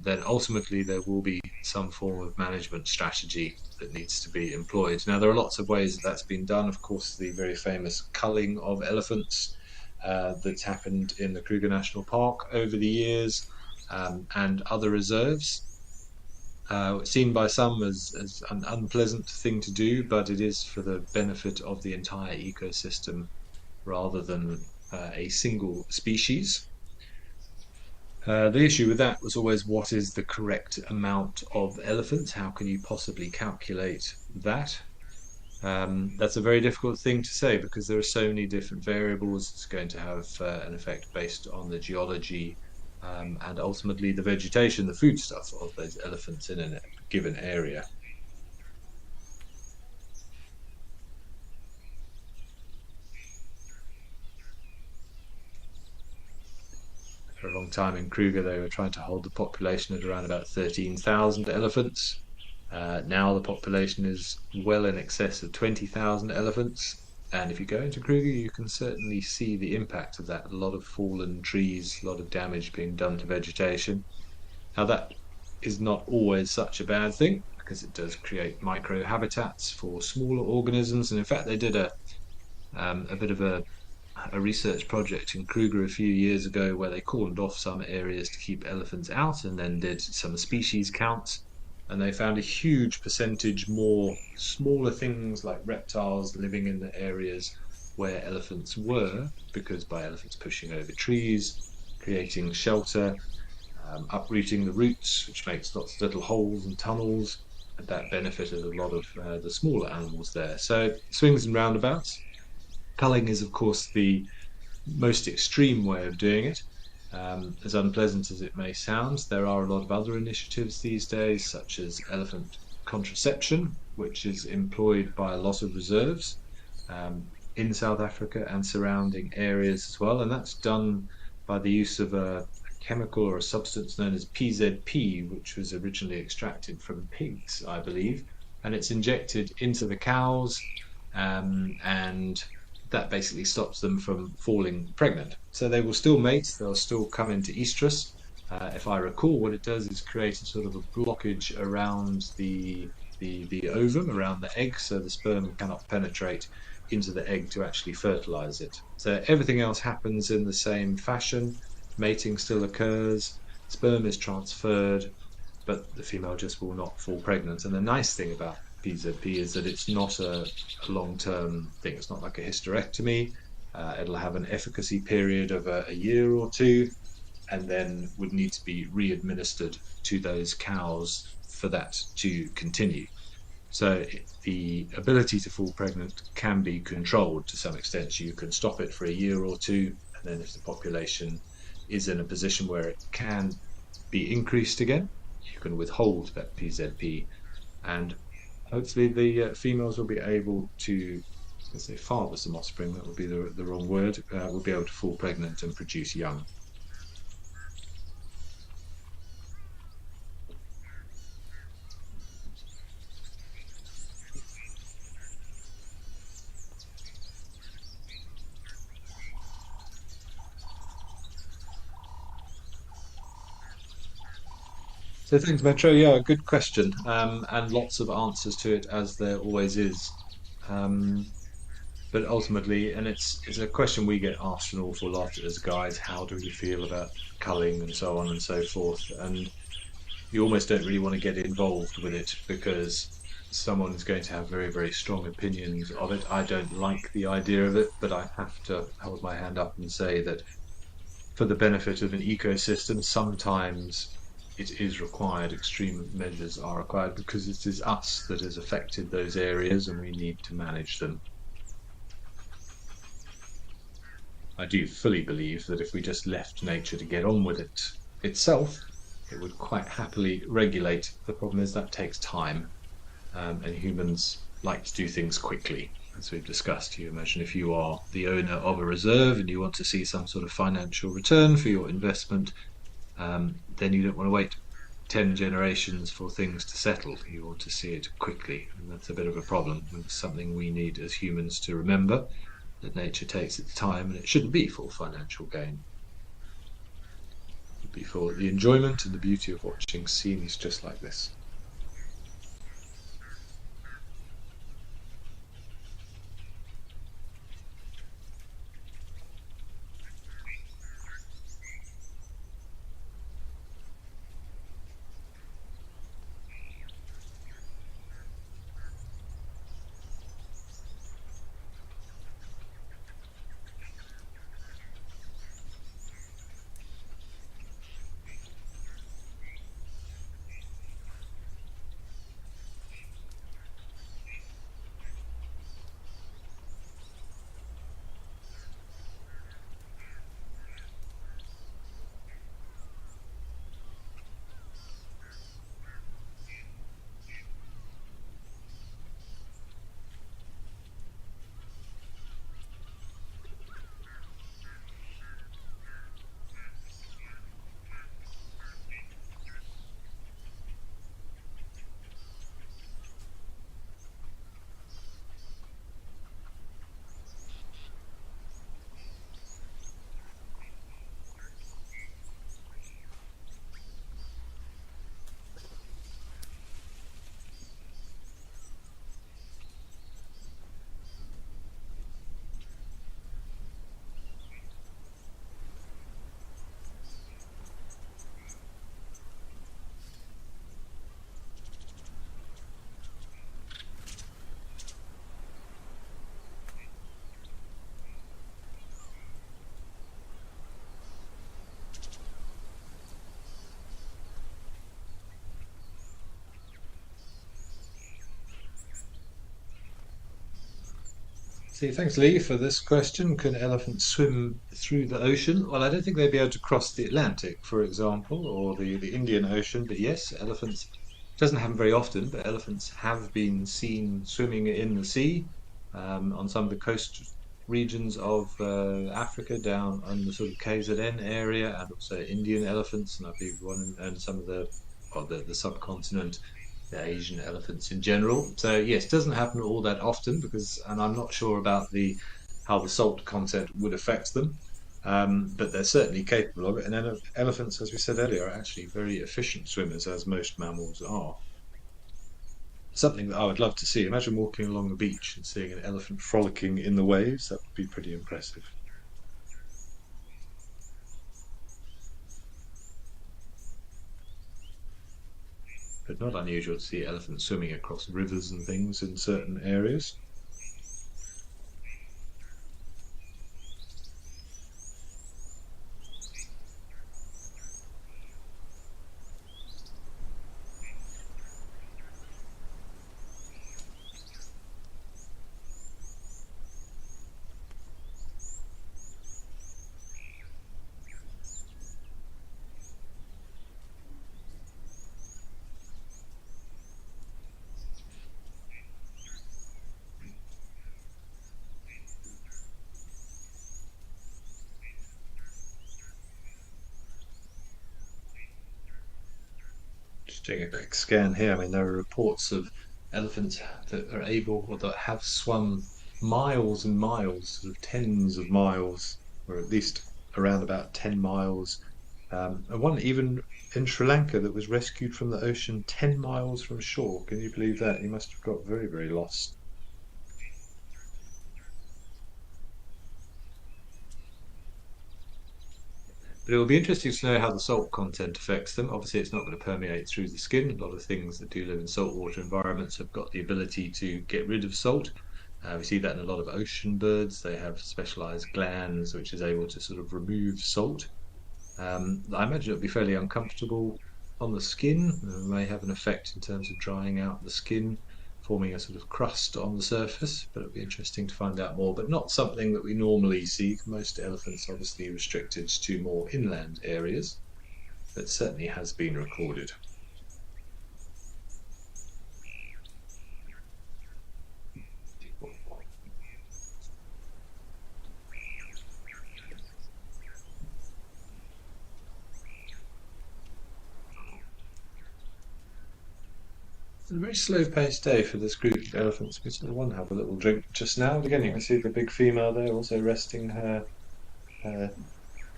then ultimately there will be some form of management strategy that needs to be employed. Now, there are lots of ways that that's been done. Of course, the very famous culling of elephants that's happened in the Kruger National Park over the years, and other reserves. Seen by some as an unpleasant thing to do, but it is for the benefit of the entire ecosystem rather than a single species. The issue with that was always, what is the correct amount of elephants? How can you possibly calculate that? That's a very difficult thing to say, because there are so many different variables. It's going to have an effect based on the geology, and ultimately the vegetation, the foodstuff of those elephants in a given area. For a long time in Kruger, they were trying to hold the population at around about 13,000 elephants. Now the population is well in excess of 20,000 elephants. And if you go into Kruger, you can certainly see the impact of that. A lot of fallen trees, a lot of damage being done to vegetation. Now, that is not always such a bad thing, because it does create micro habitats for smaller organisms. And in fact, they did a bit of a research project in Kruger a few years ago where they cordoned off some areas to keep elephants out, and then did some species counts. And they found a huge percentage more smaller things like reptiles living in the areas where elephants were, because by elephants pushing over trees, creating shelter, uprooting the roots, which makes lots of little holes and tunnels, and that benefited a lot of the smaller animals there. So swings and roundabouts. Culling is, of course, the most extreme way of doing it. As unpleasant as it may sound, there are a lot of other initiatives these days, such as elephant contraception, which is employed by a lot of reserves in South Africa and surrounding areas as well. And that's done by the use of a chemical or a substance known as PZP, which was originally extracted from pigs, I believe. And it's injected into the cows, and that basically stops them from falling pregnant. So they will still mate, they'll still come into estrus. If I recall, what it does is create a sort of a blockage around the ovum, around the egg, so the sperm cannot penetrate into the egg to actually fertilize it. So everything else happens in the same fashion. Mating still occurs, sperm is transferred, but the female just will not fall pregnant. And the nice thing about PZP is that it's not a long-term thing. It's not like a hysterectomy. It'll have an efficacy period of a year or two, and then would need to be re-administered to those cows for that to continue. So the ability to fall pregnant can be controlled to some extent. You can stop it for a year or two, and then if the population is in a position where it can be increased again, you can withhold that PZP and hopefully the females will be able to, let's say, father some offspring. That would be the wrong word. Will be able to fall pregnant and produce young. So thanks, Metro. Yeah, good question, and lots of answers to it, as there always is. Um, but ultimately, and it's a question we get asked an awful lot as guys. How do we feel about culling and so on and so forth? And you almost don't really want to get involved with it because someone's going to have very, very strong opinions of it. I don't like the idea of it, but I have to hold my hand up and say that for the benefit of an ecosystem, sometimes it is required, extreme measures are required because it is us that has affected those areas and we need to manage them. I do fully believe that if we just left nature to get on with it itself, it would quite happily regulate. The problem is that takes time, and humans like to do things quickly. As we've discussed, you imagine if you are the owner of a reserve and you want to see some sort of financial return for your investment, then you don't want to wait 10 generations for things to settle. You want to see it quickly, and that's a bit of a problem. It's something we need as humans to remember, that nature takes its time and it shouldn't be for financial gain. It should be for the enjoyment and the beauty of watching scenes just like this. See, thanks, Lee, for this question. Can elephants swim through the ocean? Well, I don't think they'd be able to cross the Atlantic, for example, or the Indian Ocean. But yes, elephants doesn't happen very often, but elephants have been seen swimming in the sea on some of the coast regions of Africa, down on the sort of KZN area, and also Indian elephants, and I believe one and some of the subcontinent, the Asian elephants in general. So yes, it doesn't happen all that often because, and I'm not sure about the how the salt content would affect them, but they're certainly capable of it. And elephants, as we said earlier, are actually very efficient swimmers, as most mammals are. Something that I would love to see. Imagine walking along the beach and seeing an elephant frolicking in the waves. That would be pretty impressive. But not unusual to see elephants swimming across rivers and things in certain areas. Doing a quick scan here. I mean, there are reports of elephants that are able or that have swum miles and miles, sort of tens of miles, or at least around about 10 miles. And one even in Sri Lanka that was rescued from the ocean 10 miles from shore. Can you believe that? He must have got very, very lost. But it will be interesting to know how the salt content affects them. Obviously, it's not going to permeate through the skin. A lot of things that do live in saltwater environments have got the ability to get rid of salt. We see that in a lot of ocean birds. They have specialized glands which is able to sort of remove salt. I imagine it'll be fairly uncomfortable on the skin. It may have an effect in terms of drying out the skin, forming a sort of crust on the surface, but it'll be interesting to find out more. But not something that we normally see. Most elephants obviously restricted to more inland areas, but certainly has been recorded. It's a very slow-paced day for this group of elephants. We saw one have a little drink just now. And again, you can see the big female there also resting her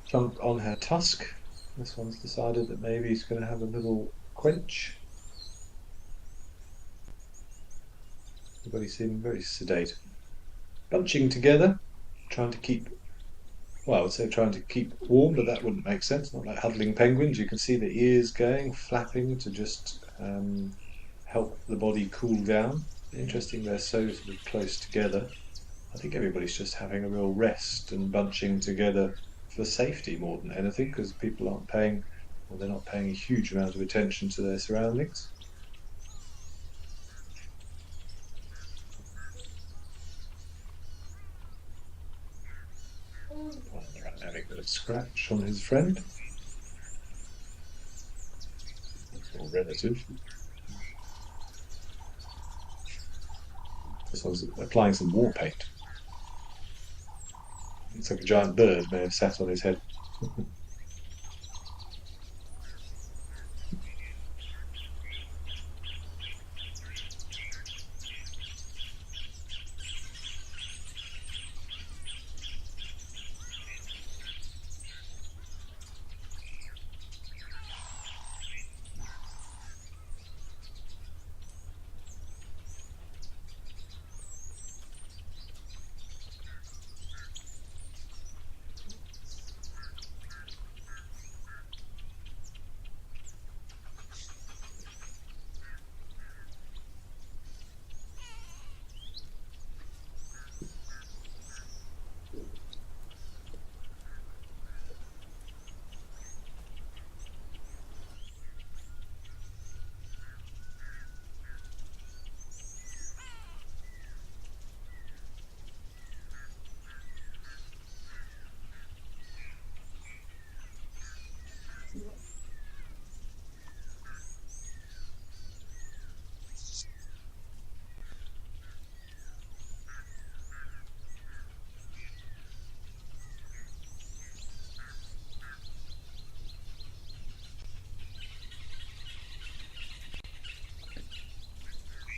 thumb on her tusk. This one's decided that maybe he's going to have a little quench. Everybody seeming very sedate. Bunching together, trying to keep, well, I would say trying to keep warm, but that wouldn't make sense. Not like huddling penguins. You can see the ears going, flapping to just help the body cool down. Interesting, they're so sort of close together. I think everybody's just having a real rest and bunching together for safety more than anything, because people aren't paying, or they're not paying a huge amount of attention to their surroundings. Having a bit of scratch on his friend, or relative. This one's applying some war paint. It's like a giant bird may have sat on his head.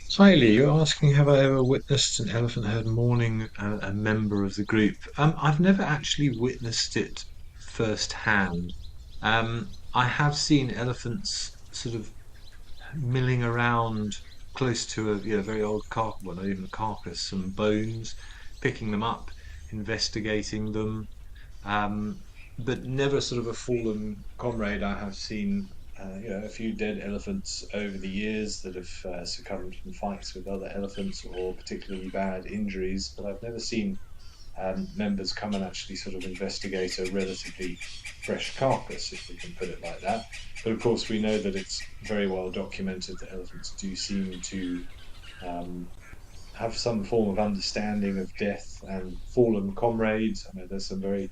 Slightly, you're asking, have I ever witnessed an elephant herd mourning a member of the group? I've never actually witnessed it firsthand. I have seen elephants sort of milling around close to a very old carcass, well, not even a carcass, some bones, picking them up, investigating them, um, but never sort of a fallen comrade. I have seen, a few dead elephants over the years that have succumbed in fights with other elephants or particularly bad injuries, but I've never seen members come and actually sort of investigate a relatively fresh carcass, if we can put it like that. But of course, we know that it's very well documented that elephants do seem to um, have some form of understanding of death and fallen comrades. I mean, there's some very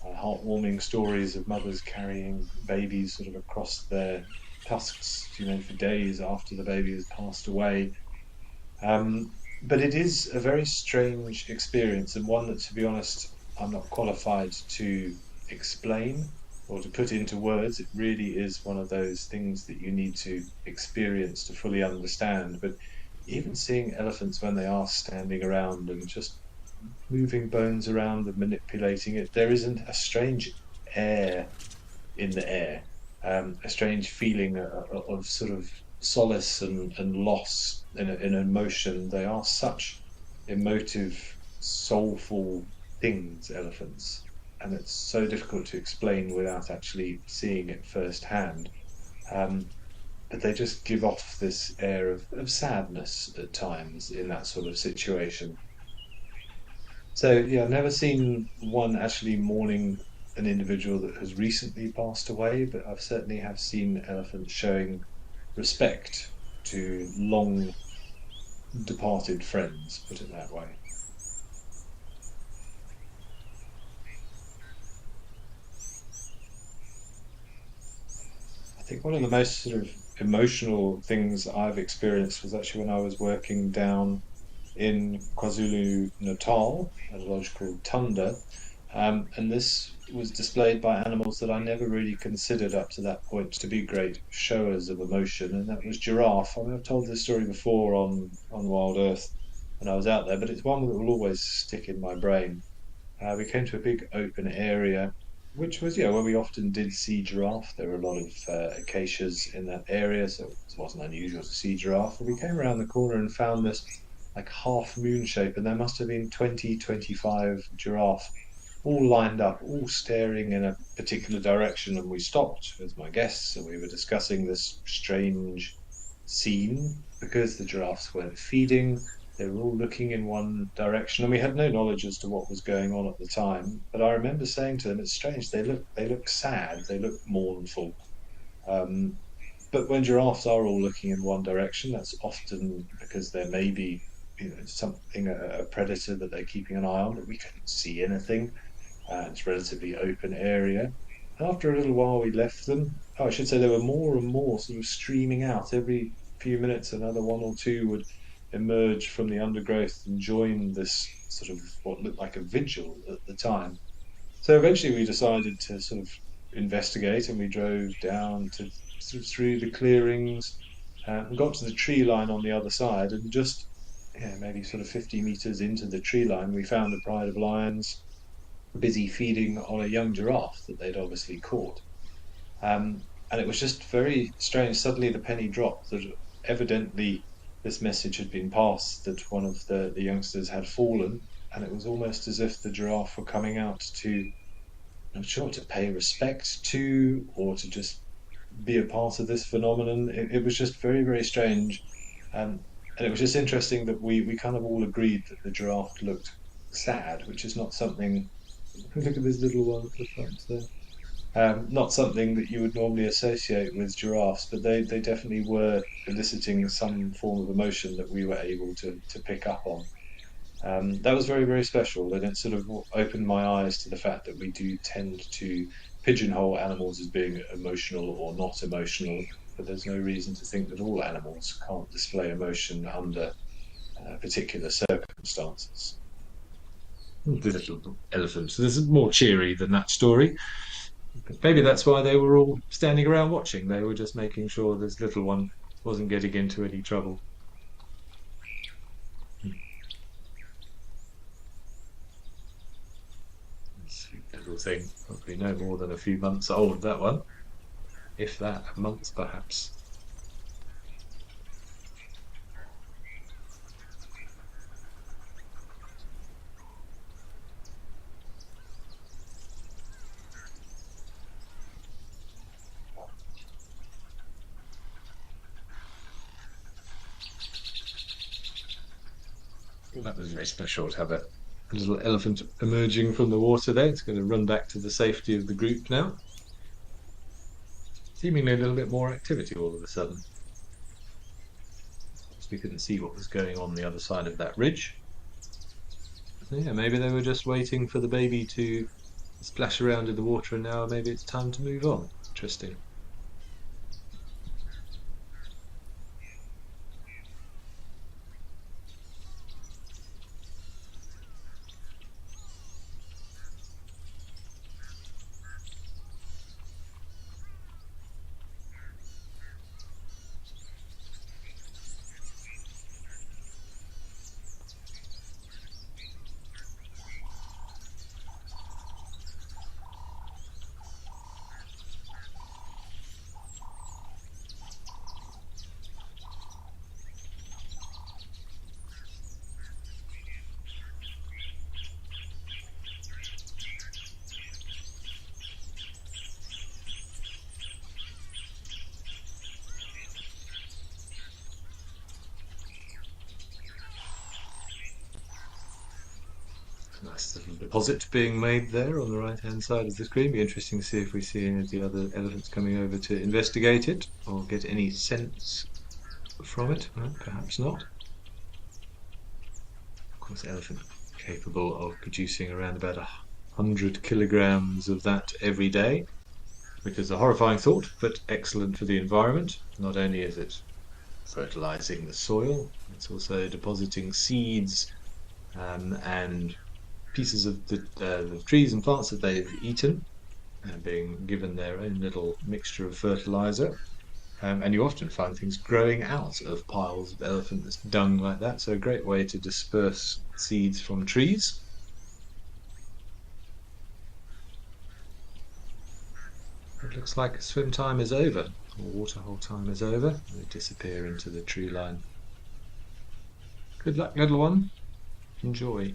heartwarming stories of mothers carrying babies sort of across their tusks, for days after the baby has passed away. But it is a very strange experience, and one that, to be honest, I'm not qualified to explain. or to put into words. It really is one of those things that you need to experience to fully understand. But even seeing elephants when they are standing around and just moving bones around and manipulating it, there isn't a strange air in the air, a strange feeling of sort of solace and loss in emotion. They are such emotive, soulful things, elephants, and it's so difficult to explain without actually seeing it firsthand. Um, but they just give off this air of sadness at times in that sort of situation. So yeah, I've never seen one actually mourning an individual that has recently passed away, but I've certainly have seen elephants showing respect to long departed friends, put it that way. I think one of the most sort of emotional things I've experienced was actually when I was working down in KwaZulu Natal at a lodge called Tunda. And this was displayed by animals that I never really considered up to that point to be great showers of emotion, and that was giraffe. I mean, I've told this story before on Wild Earth when I was out there, but it's one that will always stick in my brain. We came to a big open area, which was, yeah, where we often did see giraffe. There were a lot of acacias in that area, so it wasn't unusual to see giraffe. And we came around the corner and found this like half moon shape, and there must have been 20, 25 giraffe all lined up, all staring in a particular direction. And we stopped with my guests and we were discussing this strange scene because the giraffes weren't feeding. They were all looking in one direction, and we had no knowledge as to what was going on at the time. But I remember saying to them, "It's strange. They look sad. They look mournful." Um, but when giraffes are all looking in one direction, that's often because there may be, something a predator that they're keeping an eye on. But we couldn't see anything. It's a relatively open area. After a little while, we left them. Oh, I should say there were more and more sort of streaming out. Every few minutes, another one or two would emerge from the undergrowth and join this sort of what looked like a vigil at the time. So eventually, we decided to sort of investigate, and we drove down to sort of through the clearings and got to the tree line on the other side, and just, yeah, maybe sort of 50 meters into the tree line, we found a pride of lions busy feeding on a young giraffe that they'd obviously caught. And it was just very strange. Suddenly, the penny dropped that evidently this message had been passed that one of the youngsters had fallen, and it was almost as if the giraffe were coming out to, I'm sure, to pay respect to or to just be a part of this phenomenon. It was just very, very strange. And it was just interesting that we kind of all agreed that the giraffe looked sad, which is not something. Look at this little one at the front there. Not something that you would normally associate with giraffes, but they definitely were eliciting some form of emotion that we were able to pick up on. That was very, very special, and it sort of opened my eyes to the fact that we do tend to pigeonhole animals as being emotional or not emotional, but there's no reason to think that all animals can't display emotion under particular circumstances. The little elephants. This is more cheery than that story. Maybe that's why they were all standing around watching. They were just making sure this little one wasn't getting into any trouble. Sweet little thing. Probably no more than a few months old, that one. If that, months perhaps. That was very special to have a little elephant emerging from the water there. It's going to run back to the safety of the group now. Seemingly a little bit more activity all of a sudden. We couldn't see what was going on the other side of that ridge. So yeah, maybe they were just waiting for the baby to splash around in the water, and now maybe it's time to move on. Interesting. Nice little deposit being made there on the right-hand side of the screen. Be interesting to see if we see any of the other elephants coming over to investigate it or get any sense from it. Well, perhaps not. Of course, elephant capable of producing around about 100 kilograms of that every day, which is a horrifying thought, but excellent for the environment. Not only is it fertilizing the soil, it's also depositing seeds and pieces of the trees and plants that they've eaten and being given their own little mixture of fertilizer. And you often find things growing out of piles of elephant dung like that. So a great way to disperse seeds from trees. It looks like swim time is over, or waterhole time is over. They disappear into the tree line. Good luck, little one. Enjoy.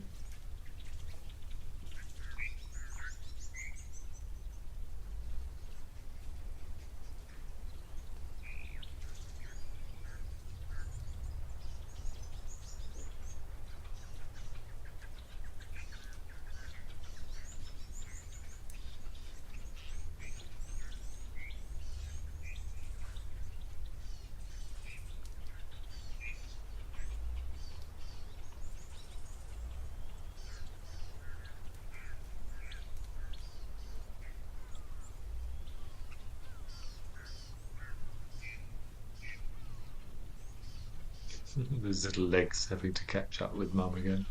Those little legs having to catch up with mum again.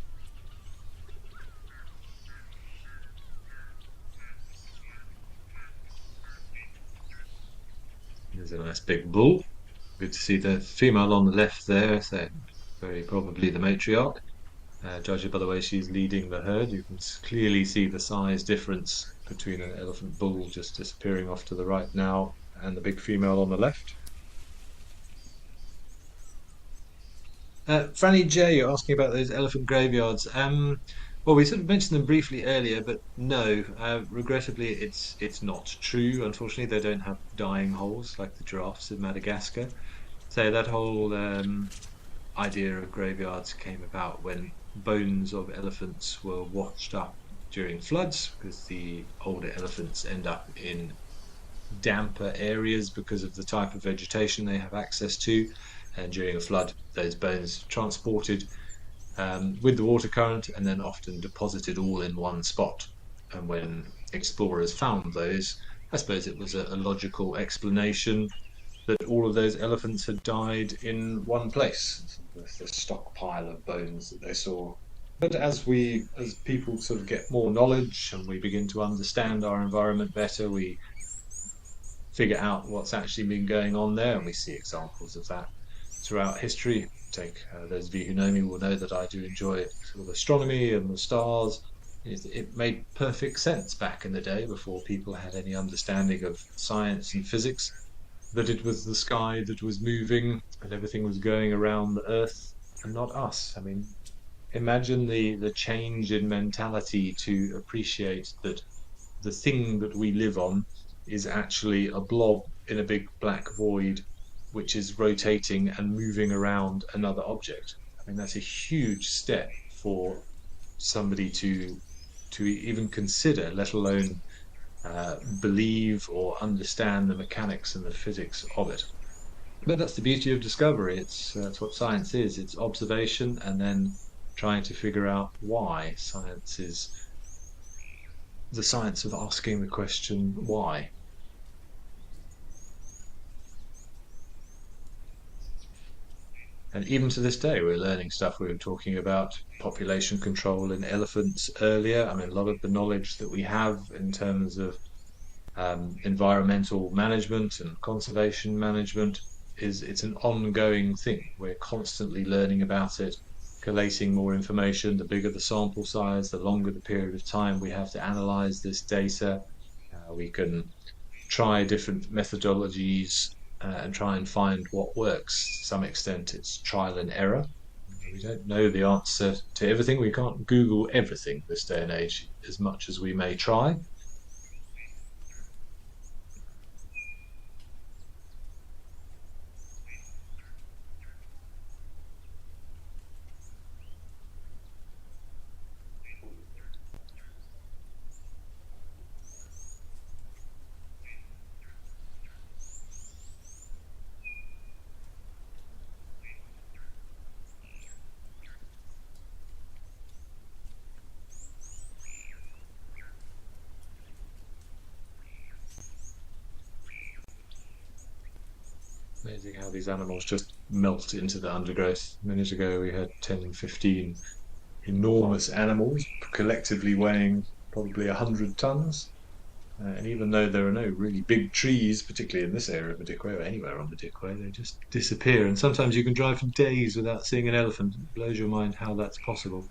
There's a nice big bull. Good to see the female on the left there, so very probably the matriarch. Judging by the way she's leading the herd, you can clearly see the size difference between an elephant bull just disappearing off to the right now and the big female on the left. Franny J, you're asking about those elephant graveyards. Well, we sort of mentioned them briefly earlier, but no, regrettably, it's not true. Unfortunately, they don't have dying holes like the giraffes in Madagascar. So that whole idea of graveyards came about when bones of elephants were washed up during floods, because the older elephants end up in damper areas because of the type of vegetation they have access to. And during a flood, those bones are transported with the water current and then often deposited all in one spot. And when explorers found those, I suppose it was a logical explanation that all of those elephants had died in one place, the stockpile of bones that they saw. But as people sort of get more knowledge and we begin to understand our environment better, we figure out what's actually been going on there, and we see examples of that throughout history. Take those of you who know me will know that I do enjoy sort of astronomy and the stars. It made perfect sense back in the day before people had any understanding of science and physics that it was the sky that was moving and everything was going around the Earth and not us. I mean, imagine the change in mentality to appreciate that the thing that we live on is actually a blob in a big black void which is rotating and moving around another object. I mean, that's a huge step for somebody to even consider, let alone believe or understand the mechanics and the physics of it. But that's the beauty of discovery. That's what science is. It's observation and then trying to figure out why. Science is the science of asking the question why. And even to this day, we're learning stuff. We were talking about population control in elephants earlier. I mean, a lot of the knowledge that we have in terms of environmental management and conservation management it's an ongoing thing. We're constantly learning about it, collating more information. The bigger the sample size, the longer the period of time we have to analyze this data. We can try different methodologies and try and find what works. To some extent, it's trial and error. We don't know the answer to everything. We can't Google everything this day and age, as much as we may try. Amazing how these animals just melt into the undergrowth. A minute ago we had 10, 15 enormous animals collectively weighing probably 100 tons. And even though there are no really big trees, particularly in this area of the Dikway or anywhere on the Dikway, they just disappear. And sometimes you can drive for days without seeing an elephant. It blows your mind how that's possible.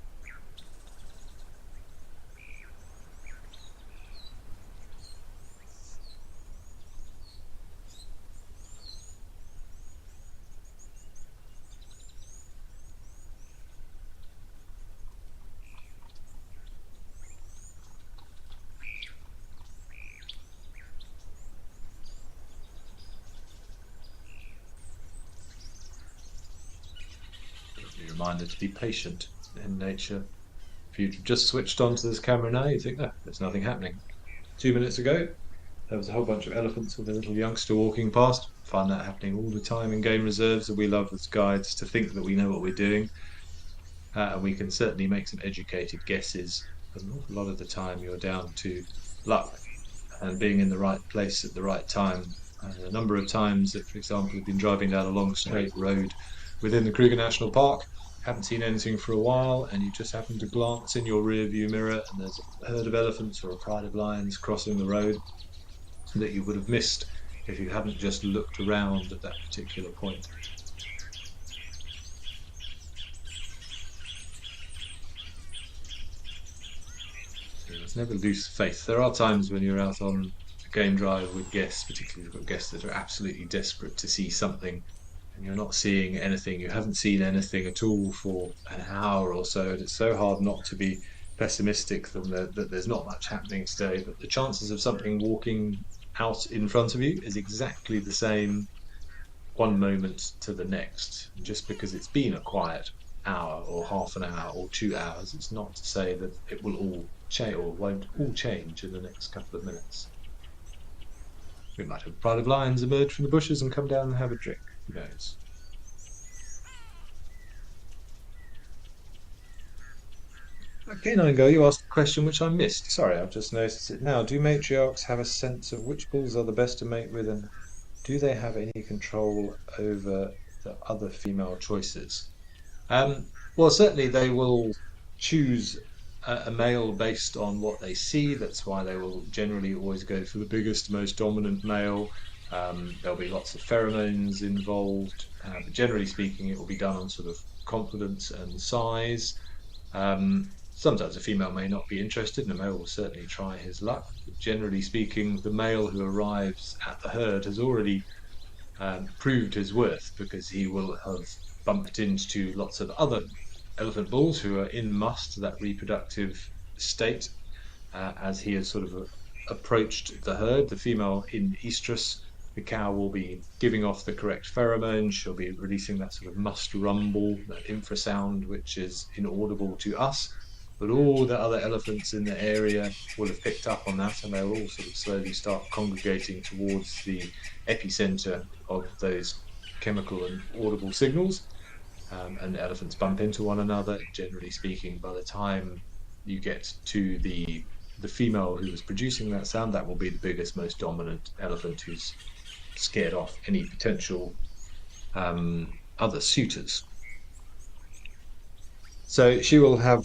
Be a reminder to be patient in nature. If you just switched onto this camera now, you think, oh, there's nothing happening. 2 minutes ago, there was a whole bunch of elephants with a little youngster walking past. Find that happening all the time in game reserves, and we love as guides to think that we know what we're doing. And we can certainly make some educated guesses. But an awful lot of the time, you're down to luck and being in the right place at the right time. A number of times that, for example, we've been driving down a long straight road within the Kruger National Park, haven't seen anything for a while, and you just happen to glance in your rear view mirror and there's a herd of elephants or a pride of lions crossing the road that you would have missed if you hadn't just looked around at that particular point. So let's never lose faith. There are times when you're out on a game drive with guests, particularly if you've got guests that are absolutely desperate to see something and you're not seeing anything, you haven't seen anything at all for an hour or so, and it's so hard not to be pessimistic that there's not much happening today, but the chances of something walking out in front of you is exactly the same one moment to the next. And just because it's been a quiet hour or half an hour or 2 hours, it's not to say that it will all change or won't all change in the next couple of minutes. We might have a pride of lions emerge from the bushes and come down and have a drink. Who knows? Okay, Nine you asked a question which I missed. Sorry, I've just noticed it now. Do matriarchs have a sense of which bulls are the best to mate with, and do they have any control over the other female choices? Well, certainly they will choose a male based on what they see. That's why they will generally always go for the biggest, most dominant male. There'll be lots of pheromones involved, but generally speaking, it will be done on sort of confidence and size. Sometimes a female may not be interested, and a male will certainly try his luck. But generally speaking, the male who arrives at the herd has already proved his worth because he will have bumped into lots of other elephant bulls who are in must, that reproductive state, as he has sort of approached the herd. The female in estrus, the cow will be giving off the correct pheromones. She'll be releasing that sort of must rumble, that infrasound, which is inaudible to us. But all the other elephants in the area will have picked up on that, and they'll all sort of slowly start congregating towards the epicenter of those chemical and audible signals. And elephants bump into one another. Generally speaking, by the time you get to the female who is producing that sound, that will be the biggest, most dominant elephant who's scared off any potential other suitors. So she will have,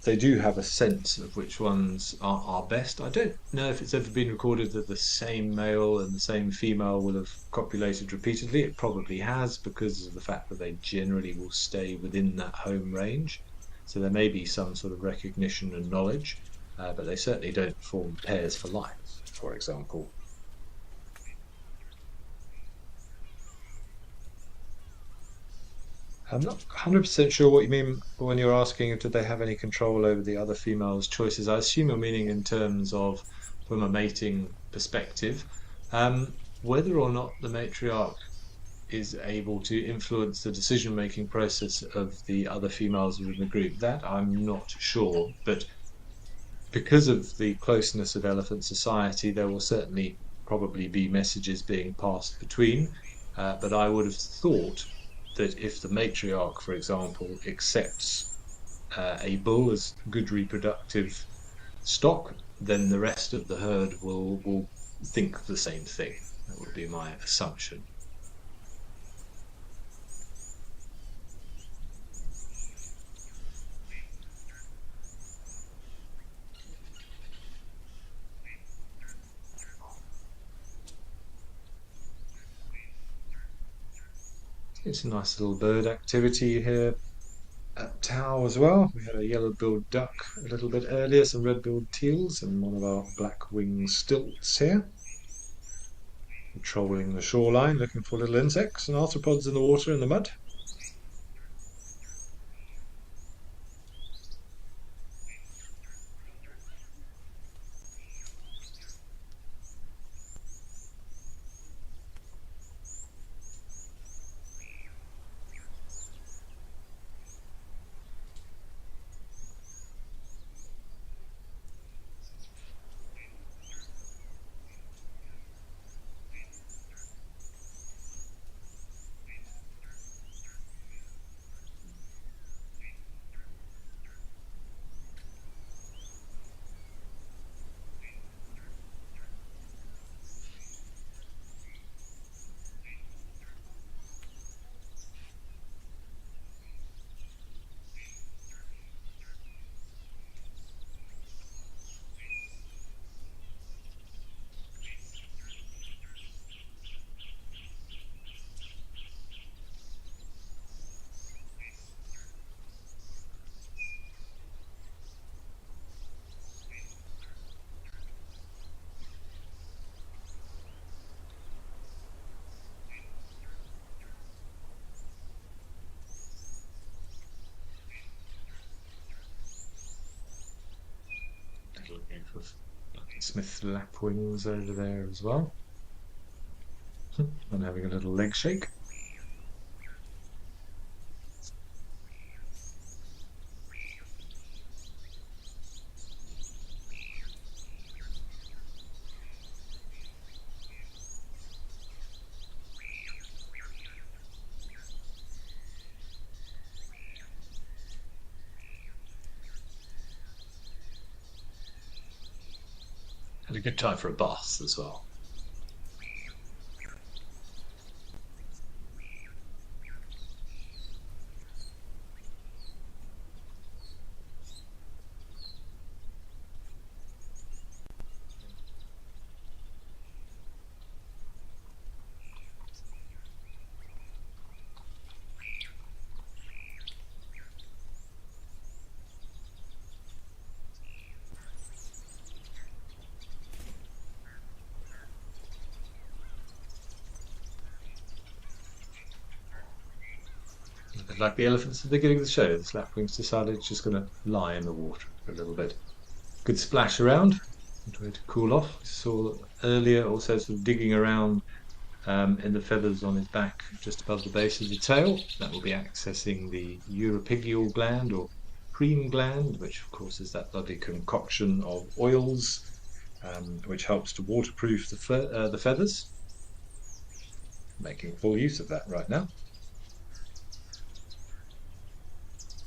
they do have a sense of which ones are best. I don't know if it's ever been recorded that the same male and the same female will have copulated repeatedly. It probably has because of the fact that they generally will stay within that home range. So there may be some sort of recognition and knowledge, but they certainly don't form pairs for life, for example. I'm not 100% sure what you mean when you're asking if did they have any control over the other females' choices. I assume you're meaning in terms of from a mating perspective. Whether or not the matriarch is able to influence the decision-making process of the other females within the group, that I'm not sure. But because of the closeness of elephant society, there will certainly probably be messages being passed between. But I would have thought that if the matriarch, for example, accepts a bull as good reproductive stock, then the rest of the herd will think the same thing. That would be my assumption. It's a nice little bird activity here at Tau as well. We had a yellow-billed duck a little bit earlier, some red-billed teals, and one of our black-winged stilts here. Patrolling the shoreline, looking for little insects and arthropods in the water and the mud. Little group of Smith lapwings over there as well. And having a little leg shake. Had a good time for a bath as well. Like the elephants at the beginning of the show, the lapwings decided it's just going to lie in the water for a little bit. Good splash around, good way to cool off. We saw earlier also sort of digging around in the feathers on his back, just above the base of the tail. That will be accessing the uropygial gland or preen gland, which of course is that lovely concoction of oils, which helps to waterproof the feathers. Making full use of that right now.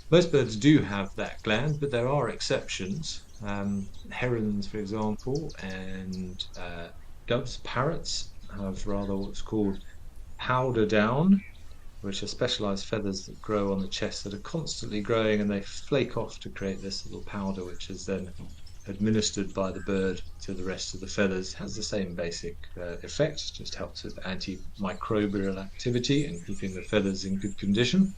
Most birds do have that gland, but there are exceptions. Herons, for example, and doves, parrots have rather what's called powder down, which are specialized feathers that grow on the chest that are constantly growing, and they flake off to create this little powder, which is then administered by the bird to the rest of the feathers. Has the same basic effect, just helps with antimicrobial activity and keeping the feathers in good condition.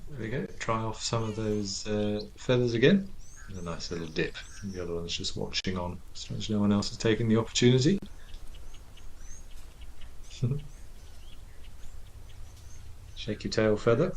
There we go. Try off some of those feathers again. And a nice little dip. And the other one's just watching on. Strange no one else has taken the opportunity. Shake your tail feather.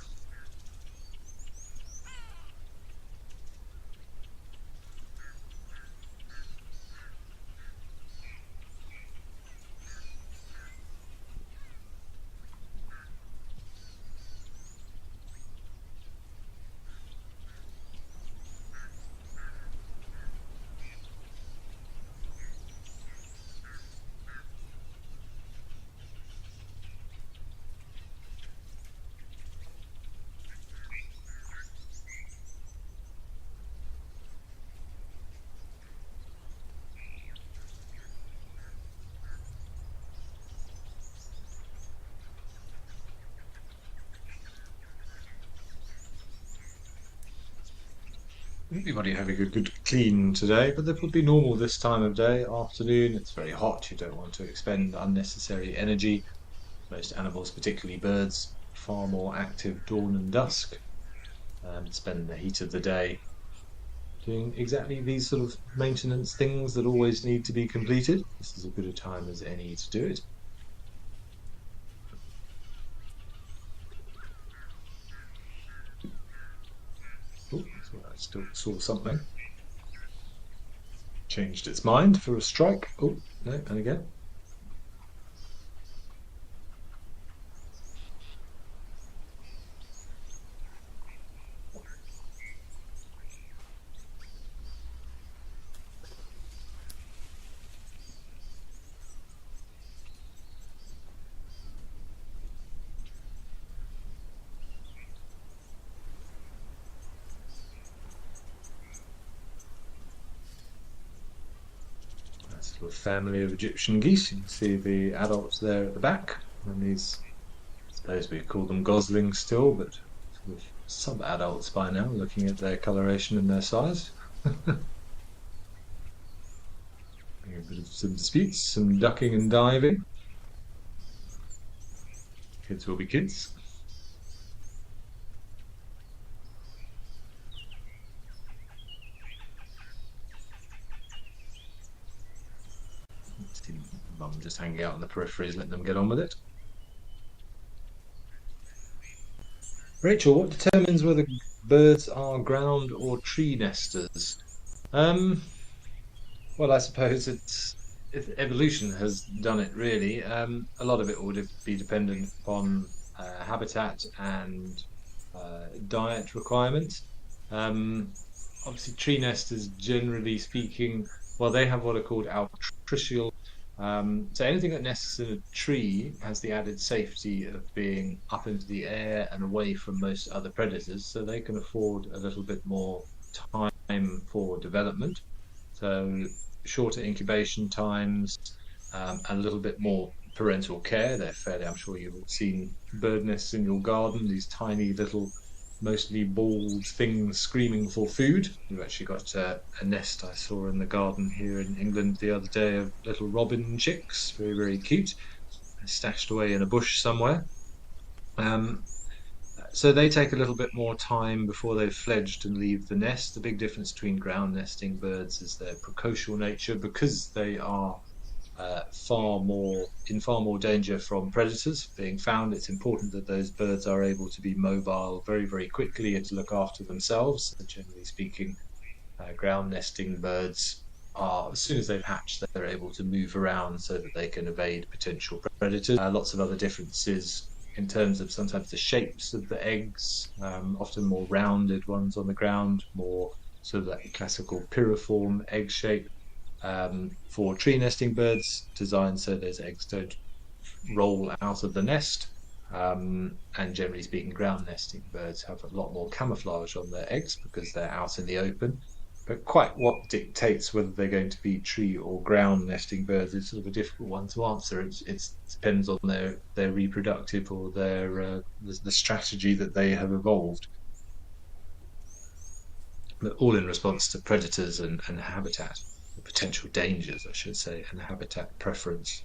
Everybody having a good clean today, but that would be normal this time of day, afternoon. It's very hot. You don't want to expend unnecessary energy. Most animals, particularly birds, far more active dawn and dusk, spend the heat of the day doing exactly these sort of maintenance things that always need to be completed. This is as good a time as any to do it. Oh, I still saw something. Changed its mind for a strike. Oh, no, and again. That's a little family of Egyptian geese. You can see the adults there at the back, and these, I suppose we call them goslings still, but sort of sub-adults by now, looking at their coloration and their size. A bit of some disputes, some ducking and diving. Kids will be kids. See Mum just hanging out on the peripheries, let them get on with it. Rachel, what determines whether birds are ground or tree nesters? Um, well, I suppose evolution has done it really. A lot of it would be dependent upon habitat and diet requirements. Um, Obviously, tree nesters, generally speaking, well, they have what are called altricial. So anything that nests in a tree has the added safety of being up into the air and away from most other predators, so they can afford a little bit more time for development. So shorter incubation times, and a little bit more parental care. They're fairly, I'm sure you've seen bird nests in your garden, these tiny little, mostly bald things screaming for food. We've actually got a nest I saw in the garden here in England the other day of little robin chicks, very, very cute, stashed away in a bush somewhere. Um, so they take a little bit more time before they've fledged and leave the nest. The big difference between ground nesting birds is their precocial nature because they are far more danger from predators being found. It's important that those birds are able to be mobile very, very quickly and to look after themselves. So generally speaking, ground nesting birds are, as soon as they've hatched, they're able to move around so that they can evade potential predators. Lots of other differences in terms of sometimes the shapes of the eggs, often more rounded ones on the ground, more sort of that classical piriform egg shape. For tree nesting birds, designed so those eggs don't roll out of the nest. And generally speaking, ground nesting birds have a lot more camouflage on their eggs because they're out in the open. But quite what dictates whether they're going to be tree or ground nesting birds is sort of a difficult one to answer. It depends on their reproductive or the strategy that they have evolved. But all in response to predators and habitat, potential dangers, I should say, and habitat preference.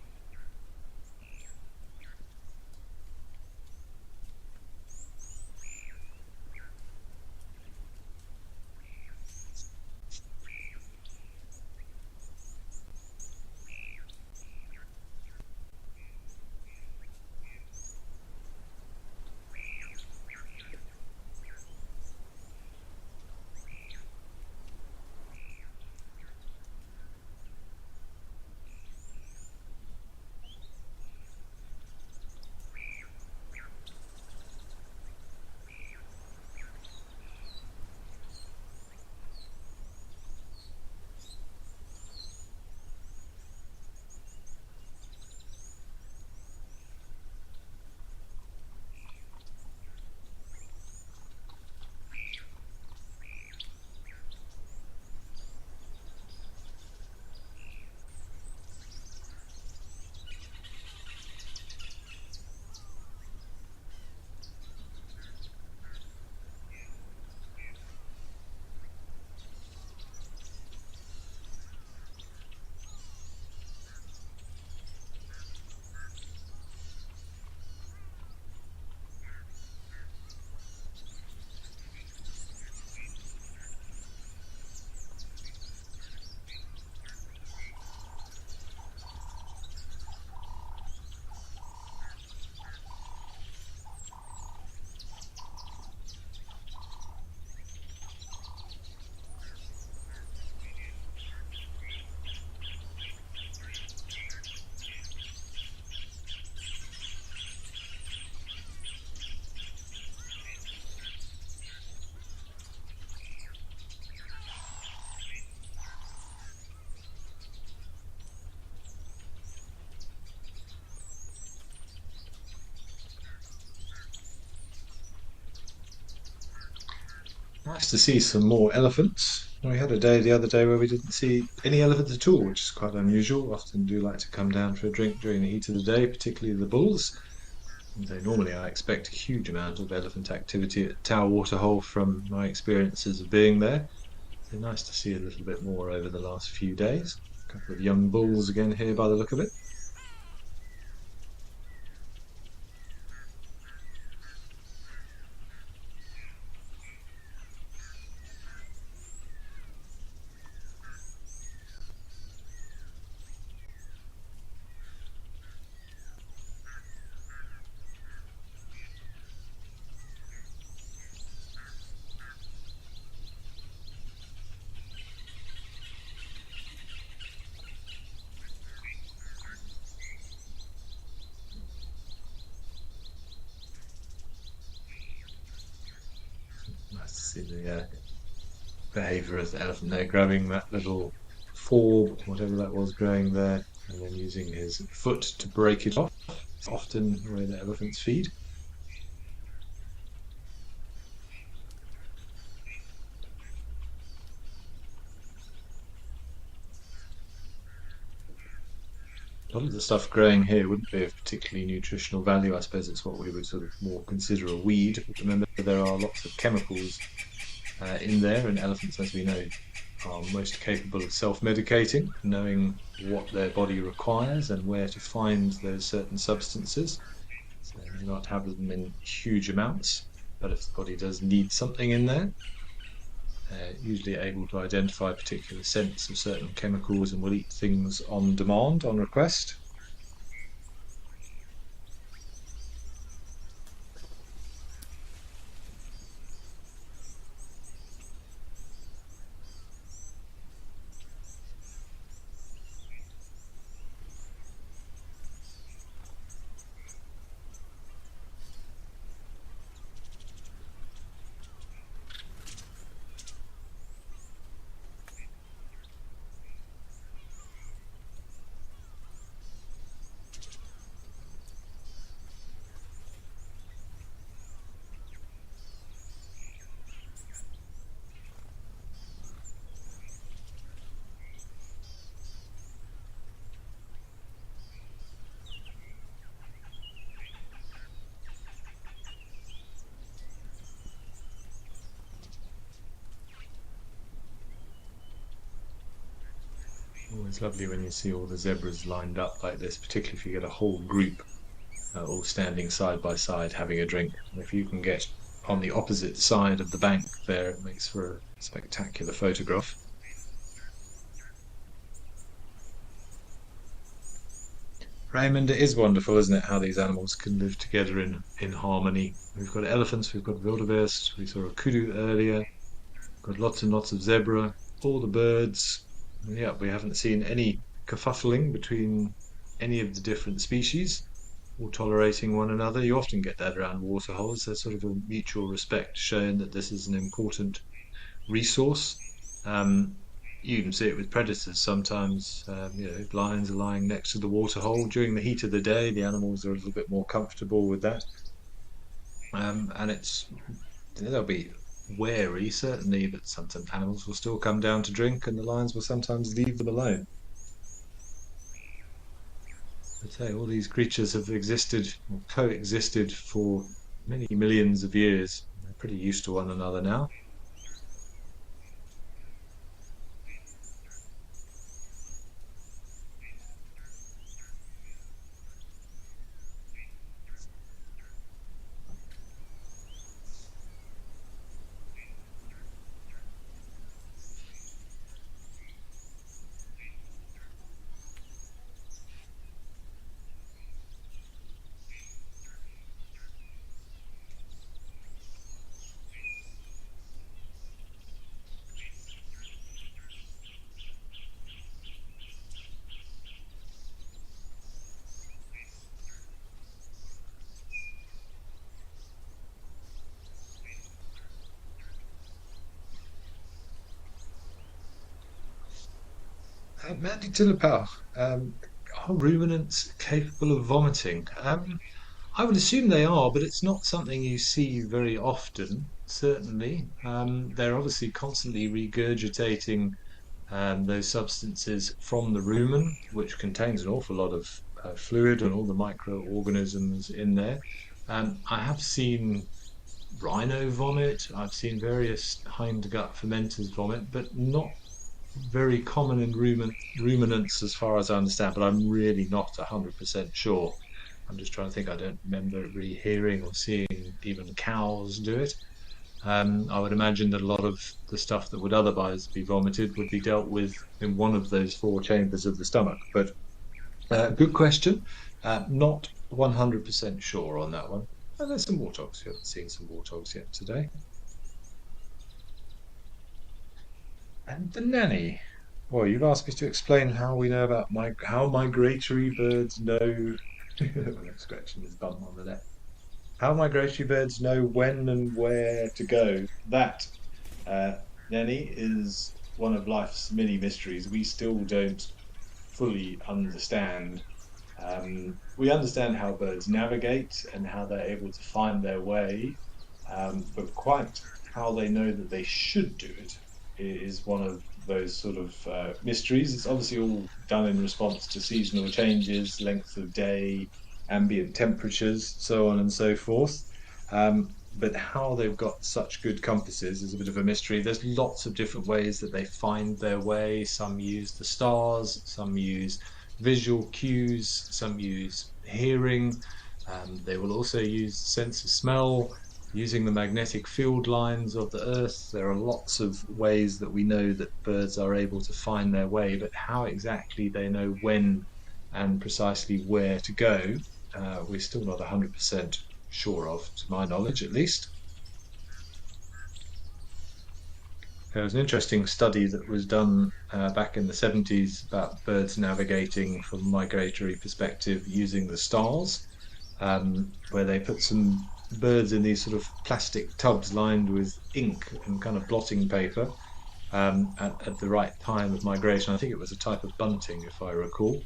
Nice to see some more elephants. We had a day the other day where we didn't see any elephants at all, which is quite unusual. Often do like to come down for a drink during the heat of the day, particularly the bulls. So normally I expect a huge amount of elephant activity at Tower Waterhole from my experiences of being there. So nice to see a little bit more over the last few days. A couple of young bulls again here by the look of it. Nice to see the behaviour of the elephant there, grabbing that little forb, whatever that was, growing there, and then using his foot to break it off. It's often the way that elephants feed. A lot of the stuff growing here wouldn't be of particularly nutritional value. I suppose it's what we would sort of more consider a weed. But remember, there are lots of chemicals in there, and elephants, as we know, are most capable of self-medicating, knowing what their body requires and where to find those certain substances. So they may not have them in huge amounts, but if the body does need something in there, they're usually able to identify particular scents of certain chemicals and will eat things on demand, on request. Always lovely when you see all the zebras lined up like this, particularly if you get a whole group all standing side by side having a drink. And if you can get on the opposite side of the bank there, it makes for a spectacular photograph. Raymond, it is wonderful, isn't it, how these animals can live together in harmony. We've got elephants, we've got wildebeest, we saw a kudu earlier, got lots and lots of zebra, all the birds. And yeah, we haven't seen any kerfuffling between any of the different species, all tolerating one another. You often get that around waterholes. There's sort of a mutual respect shown that this is an important resource. Um, you even see it with predators sometimes. If lions are lying next to the waterhole during the heat of the day, the animals are a little bit more comfortable with that. And they'll be wary, certainly, that sometimes animals will still come down to drink, and the lions will sometimes leave them alone. But hey, all these creatures have existed or coexisted for many millions of years. They're pretty used to one another now. Mandy Tillipal, are ruminants capable of vomiting? I would assume they are, but it's not something you see very often, certainly. They're obviously constantly regurgitating those substances from the rumen, which contains an awful lot of fluid and all the microorganisms in there. I have seen rhino vomit, I've seen various hindgut fermenters vomit, but not very common in ruminants as far as I understand, but I'm really not 100% sure. I'm just trying to think. I don't remember really hearing or seeing even cows do it. I would imagine that a lot of the stuff that would otherwise be vomited would be dealt with in one of those four chambers of the stomach. But good question. Not 100% sure on that one. There's some warthogs. We haven't seen some warthogs yet today. And the nanny. Well, you've asked me to explain how we know about how migratory birds know. Scratching his bum on the neck. How migratory birds know when and where to go. That, uh, Nenny, is one of life's many mysteries we still don't fully understand. We understand how birds navigate and how they're able to find their way, but quite how they know that they should do it is one of those sort of mysteries. It's obviously all done in response to seasonal changes, length of day, ambient temperatures, so on and so forth. But how they've got such good compasses is a bit of a mystery. There's lots of different ways that they find their way. Some use the stars, some use visual cues, some use hearing. They will also use sense of smell, using the magnetic field lines of the Earth. There are lots of ways that we know that birds are able to find their way, but how exactly they know when and precisely where to go, we're still not 100% sure of, to my knowledge at least. There was an interesting study that was done back in the 70s about birds navigating from a migratory perspective using the stars, where they put some birds in these sort of plastic tubs lined with ink and kind of blotting paper at the right time of migration. I think it was a type of bunting, if I recall.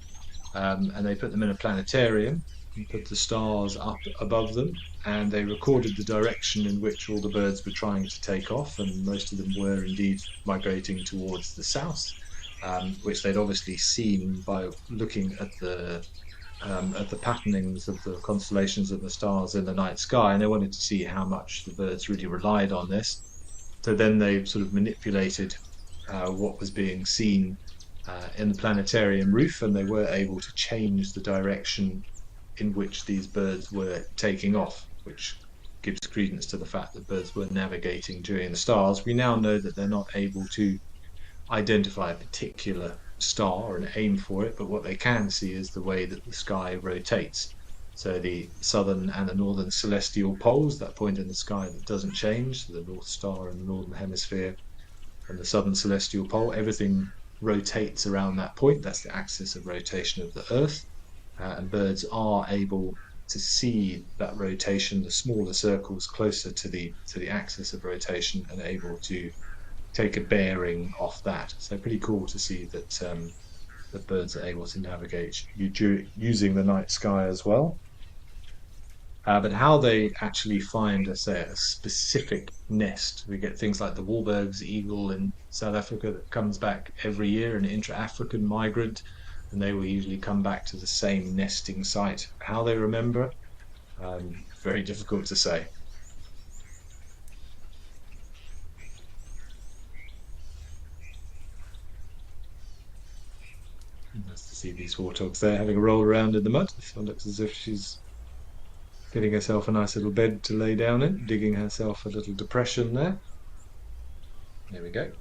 And they put them in a planetarium and put the stars up above them, and they recorded the direction in which all the birds were trying to take off, and most of them were indeed migrating towards the south, which they'd obviously seen by looking at the patternings of the constellations of the stars in the night sky, and they wanted to see how much the birds really relied on this. So then they sort of manipulated what was being seen in the planetarium roof, and they were able to change the direction in which these birds were taking off, which gives credence to the fact that birds were navigating during the stars. We now know that they're not able to identify a particular star and aim for it, but what they can see is the way that the sky rotates. So the southern and the northern celestial poles, that point in the sky that doesn't change, the North Star in the northern hemisphere and the southern celestial pole, everything rotates around that point. That's the axis of rotation of the Earth. And birds are able to see that rotation, the smaller circles closer to the axis of rotation, and able to take a bearing off that. So pretty cool to see that the birds are able to navigate using the night sky as well. But how they actually find, say, a specific nest, we get things like the Wahlberg's eagle in South Africa that comes back every year, an intra-African migrant, and they will usually come back to the same nesting site. How they remember, very difficult to say. Nice to see these warthogs there having a roll around in the mud. This one looks as if she's getting herself a nice little bed to lay down in, digging herself a little depression there. There we go.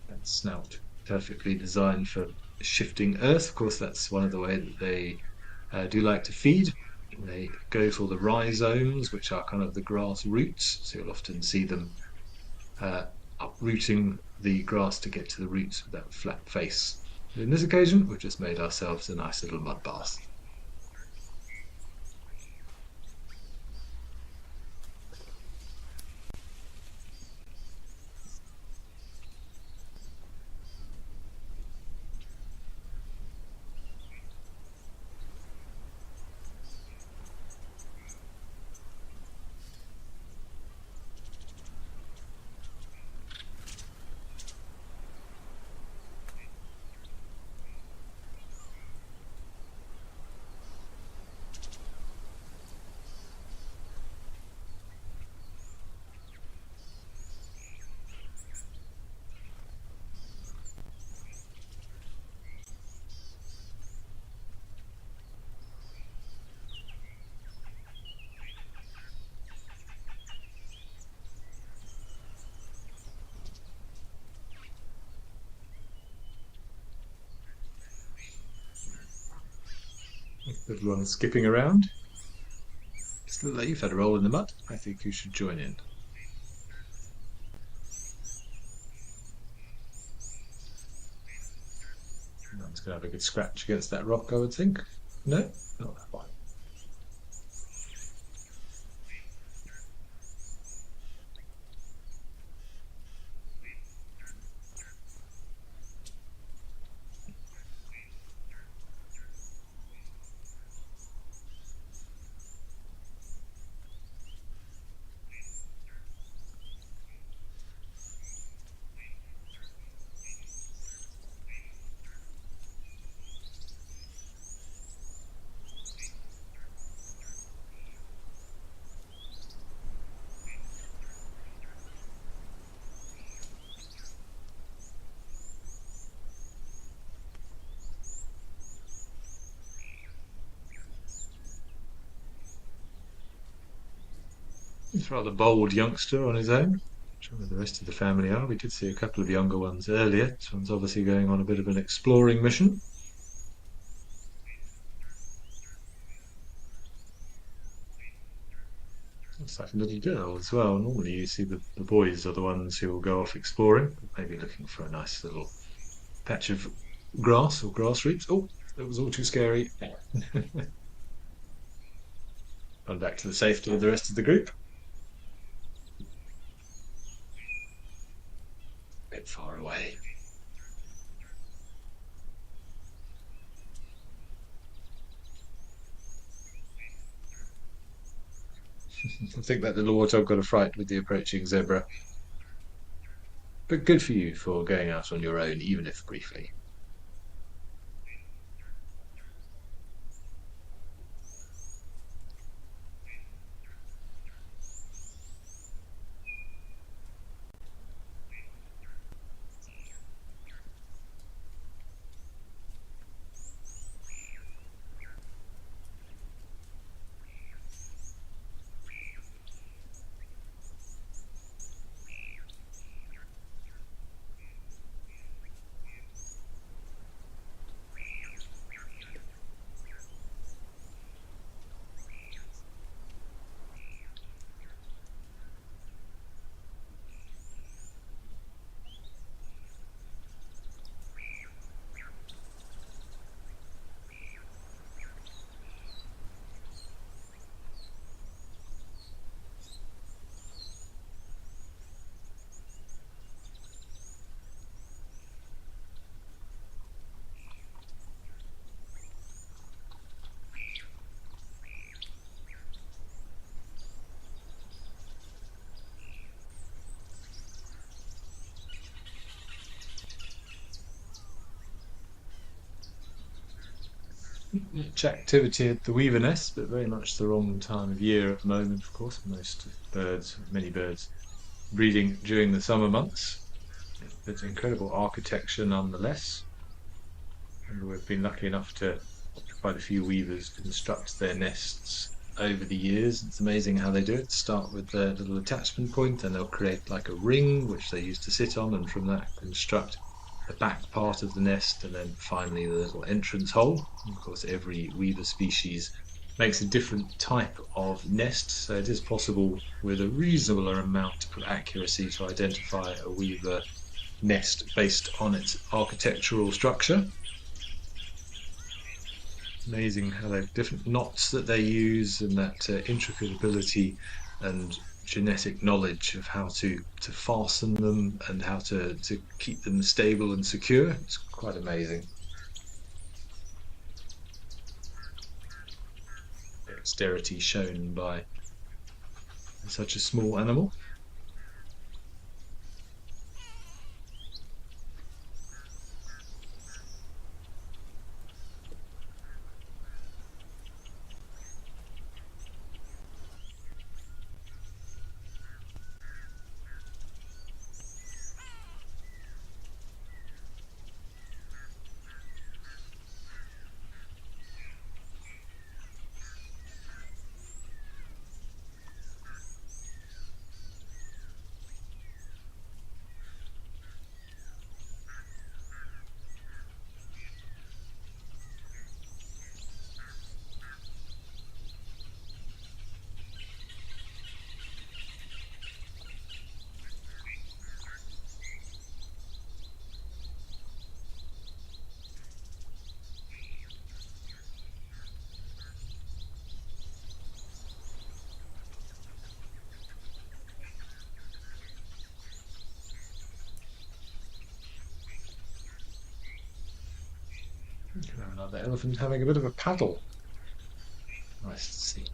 That snout perfectly designed for shifting earth. Of course, that's one of the ways that they do like to feed. They go for the rhizomes, which are kind of the grass roots. So you'll often see them uprooting the grass to get to the roots with that flat face. In this occasion, we've just made ourselves a nice little mud bath. Little one skipping around. Just look like you've had a roll in the mud. I think you should join in. That's going to have a good scratch against that rock, I would think. No, not that one. He's a rather bold youngster on his own. Not sure where the rest of the family are. We did see a couple of younger ones earlier. This one's obviously going on a bit of an exploring mission. Looks like a little girl as well. Normally you see the boys are the ones who will go off exploring, maybe looking for a nice little patch of grass or grass roots. Oh, that was all too scary. Gone back to the safety of the rest of the group. A bit far away. I think that little warthog got a fright with the approaching zebra. But good for you for going out on your own, even if briefly. Much activity at the weaver nest, but very much the wrong time of year at the moment, of course. Many birds breeding during the summer months. It's incredible architecture nonetheless. And we've been lucky enough to watch quite a few weavers construct their nests over the years. It's amazing how they do it. Start with their little attachment point, and they'll create like a ring which they use to sit on, and from that construct the back part of the nest, and then finally the little entrance hole. And of course, every weaver species makes a different type of nest, so it is possible with a reasonable amount of accuracy to identify a weaver nest based on its architectural structure. Amazing how they have different knots that they use, and that intricate ability and genetic knowledge of how to fasten them and how to keep them stable and secure. It's quite amazing. Dexterity shown by such a small animal. Another elephant having a bit of a paddle. Nice to see.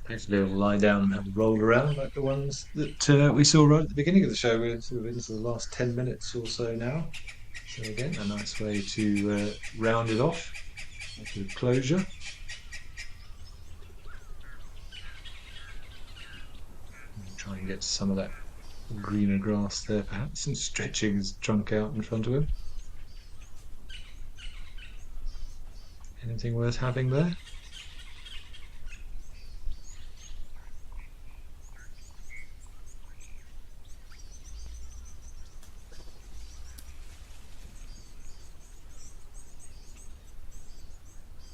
Hopefully it'll lie down and have a roll around like the ones that we saw right at the beginning of the show. We're sort of into the last 10 minutes or so now. So again, a nice way to round it off. A bit of closure. And try and get some of that greener grass there perhaps, and stretching his trunk out in front of him. Anything worth having there?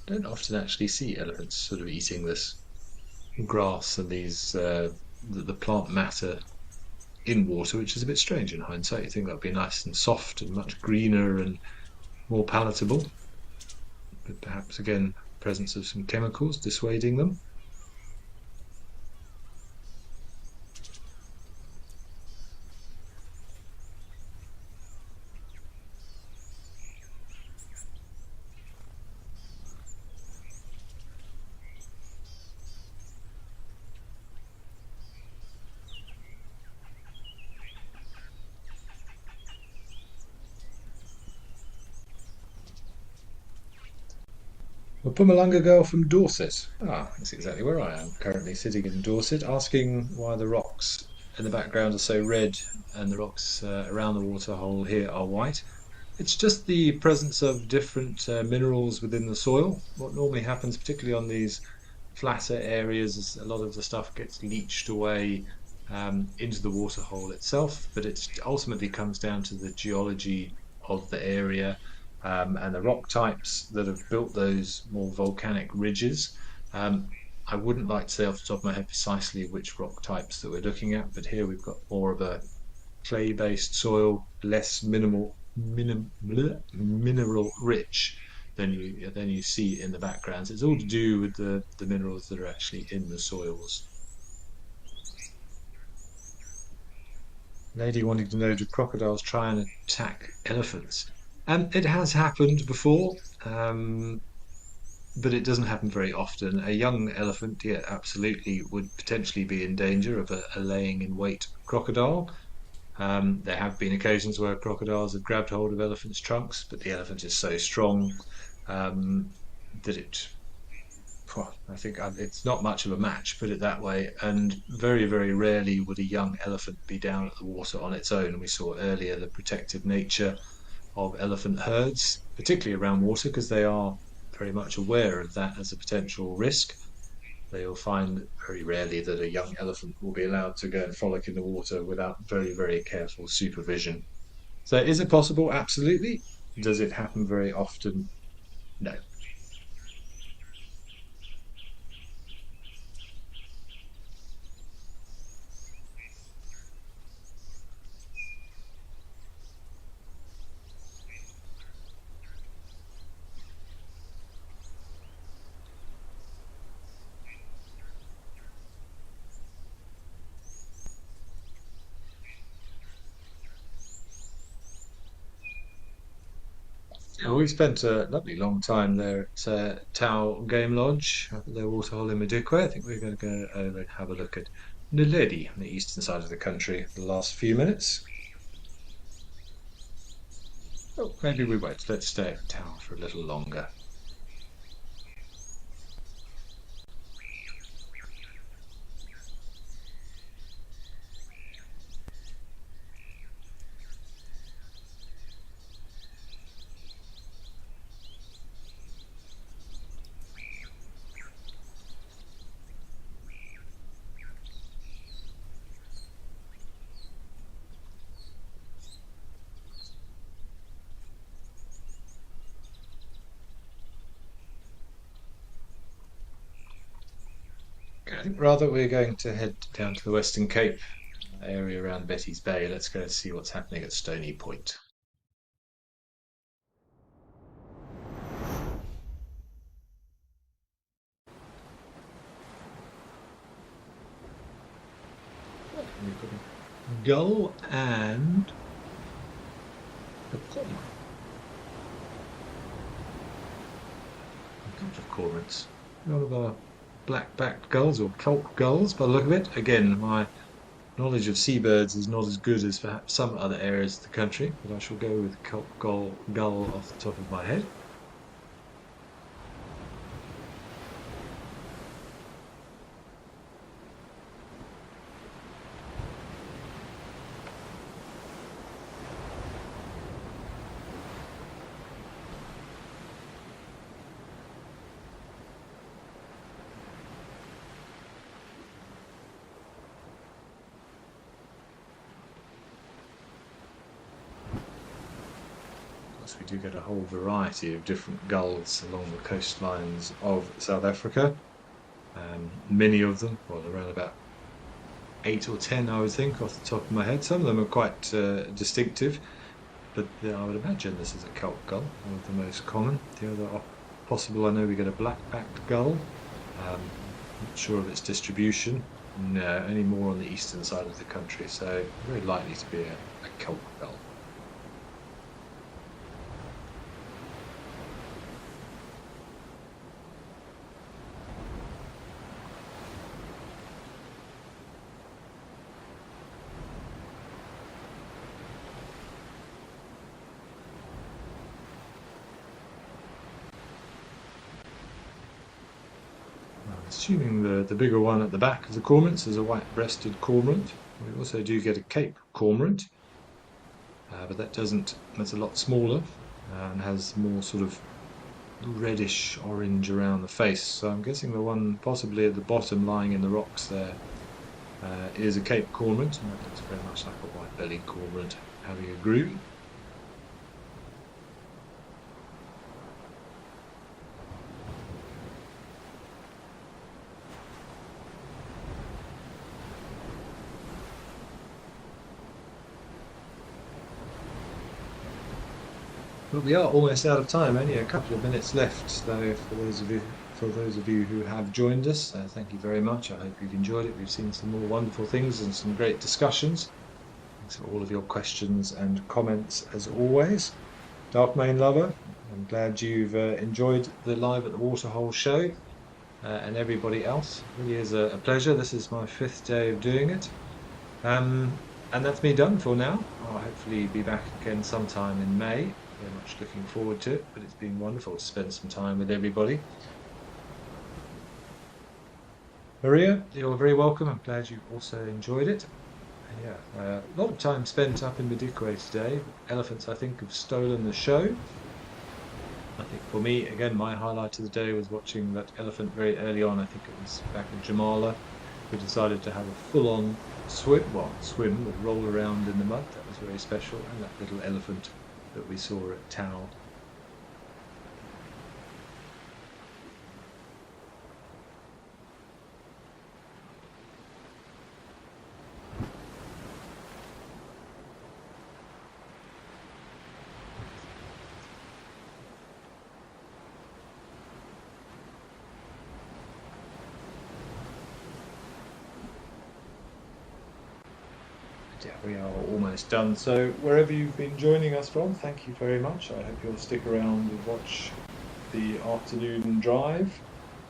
Don't often actually see elephants sort of eating this grass and these the plant matter in water, which is a bit strange in hindsight. You think that'd be nice and soft and much greener and more palatable, but perhaps again, presence of some chemicals dissuading them. A Pumalanga girl from Dorset. Ah, that's exactly where I am, currently sitting in Dorset, asking why the rocks in the background are so red and the rocks around the waterhole here are white. It's just the presence of different minerals within the soil. What normally happens, particularly on these flatter areas, is a lot of the stuff gets leached away into the waterhole itself, but it ultimately comes down to the geology of the area and the rock types that have built those more volcanic ridges. Um, I wouldn't like to say off the top of my head precisely which rock types that we're looking at, but here we've got more of a clay-based soil, less mineral rich than you see in the backgrounds. It's all to do with the minerals that are actually in the soils. Lady wanting to know, do crocodiles try and attack elephants? It has happened before, but it doesn't happen very often. A young elephant, yeah, absolutely would potentially be in danger of a laying in wait crocodile. There have been occasions where crocodiles have grabbed hold of elephants' trunks, but the elephant is so strong that I think it's not much of a match, put it that way. And very, very rarely would a young elephant be down at the water on its own. We saw earlier the protective nature of elephant herds, particularly around water, because they are very much aware of that as a potential risk. They'll find very rarely that a young elephant will be allowed to go and frolic in the water without very, very careful supervision. So, is it possible? Absolutely. Does it happen very often? No. Well, we spent a lovely long time there at Tau Game Lodge, up at their waterhole in Madukwe. I think we're going to go over and have a look at Naledi, on the eastern side of the country, for the last few minutes. Oh, maybe we won't. Let's stay at Tau for a little longer. Okay, I think rather we're going to head down to the Western Cape area around Betty's Bay. Let's go and see what's happening at Stony Point. We've got a gull and A common. A couple of cormorants. One of our black-backed gulls or kelp gulls by the look of it. Again, my knowledge of seabirds is not as good as perhaps some other areas of the country, but I shall go with kelp gull off the top of my head. We do get a whole variety of different gulls along the coastlines of South Africa. Many of them, well, around about 8 or 10, I would think, off the top of my head. Some of them are quite distinctive, but I would imagine this is a kelp gull, one of the most common. The other possible, I know we get a black-backed gull. Not sure of its distribution. No, only more on the eastern side of the country, so very likely to be a kelp gull. Assuming the bigger one at the back of the cormorants is a white-breasted cormorant. We also do get a Cape cormorant, but that's a lot smaller and has more sort of reddish orange around the face. So I'm guessing the one possibly at the bottom lying in the rocks there is a Cape cormorant, and that looks very much like a white-bellied cormorant having a group. But we are almost out of time, only a couple of minutes left. So for those of you who have joined us, thank you very much. I hope you've enjoyed it. We've seen some more wonderful things and some great discussions. Thanks for all of your questions and comments as always. Dark Main Lover, I'm glad you've enjoyed the Live at the Waterhole show, and everybody else. It really is a pleasure. This is my 5th day of doing it. And that's me done for now. I'll hopefully be back again sometime in May. Very much looking forward to it, but it's been wonderful to spend some time with everybody. Maria, you're very welcome. I'm glad you also enjoyed it. Yeah, a lot of time spent up in Madikwe today. Elephants, I think, have stolen the show. I think for me, again, my highlight of the day was watching that elephant very early on. I think it was back in Jamala, who decided to have a full-on swim, but roll around in the mud. That was very special. And that little elephant that we saw at Tau. Yeah, we are almost done. So wherever you've been joining us from, thank you very much. I hope you'll stick around and watch the afternoon drive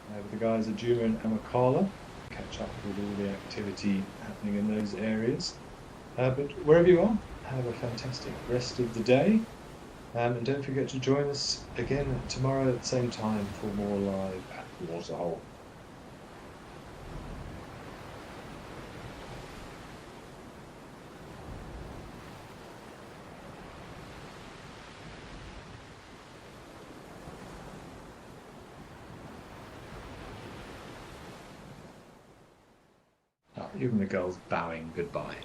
with the guys at Juma and Amakala. Catch up with all the activity happening in those areas. But wherever you are, have a fantastic rest of the day. And don't forget to join us again tomorrow at the same time for more Live at the Waterhole. Even the girls bowing goodbye.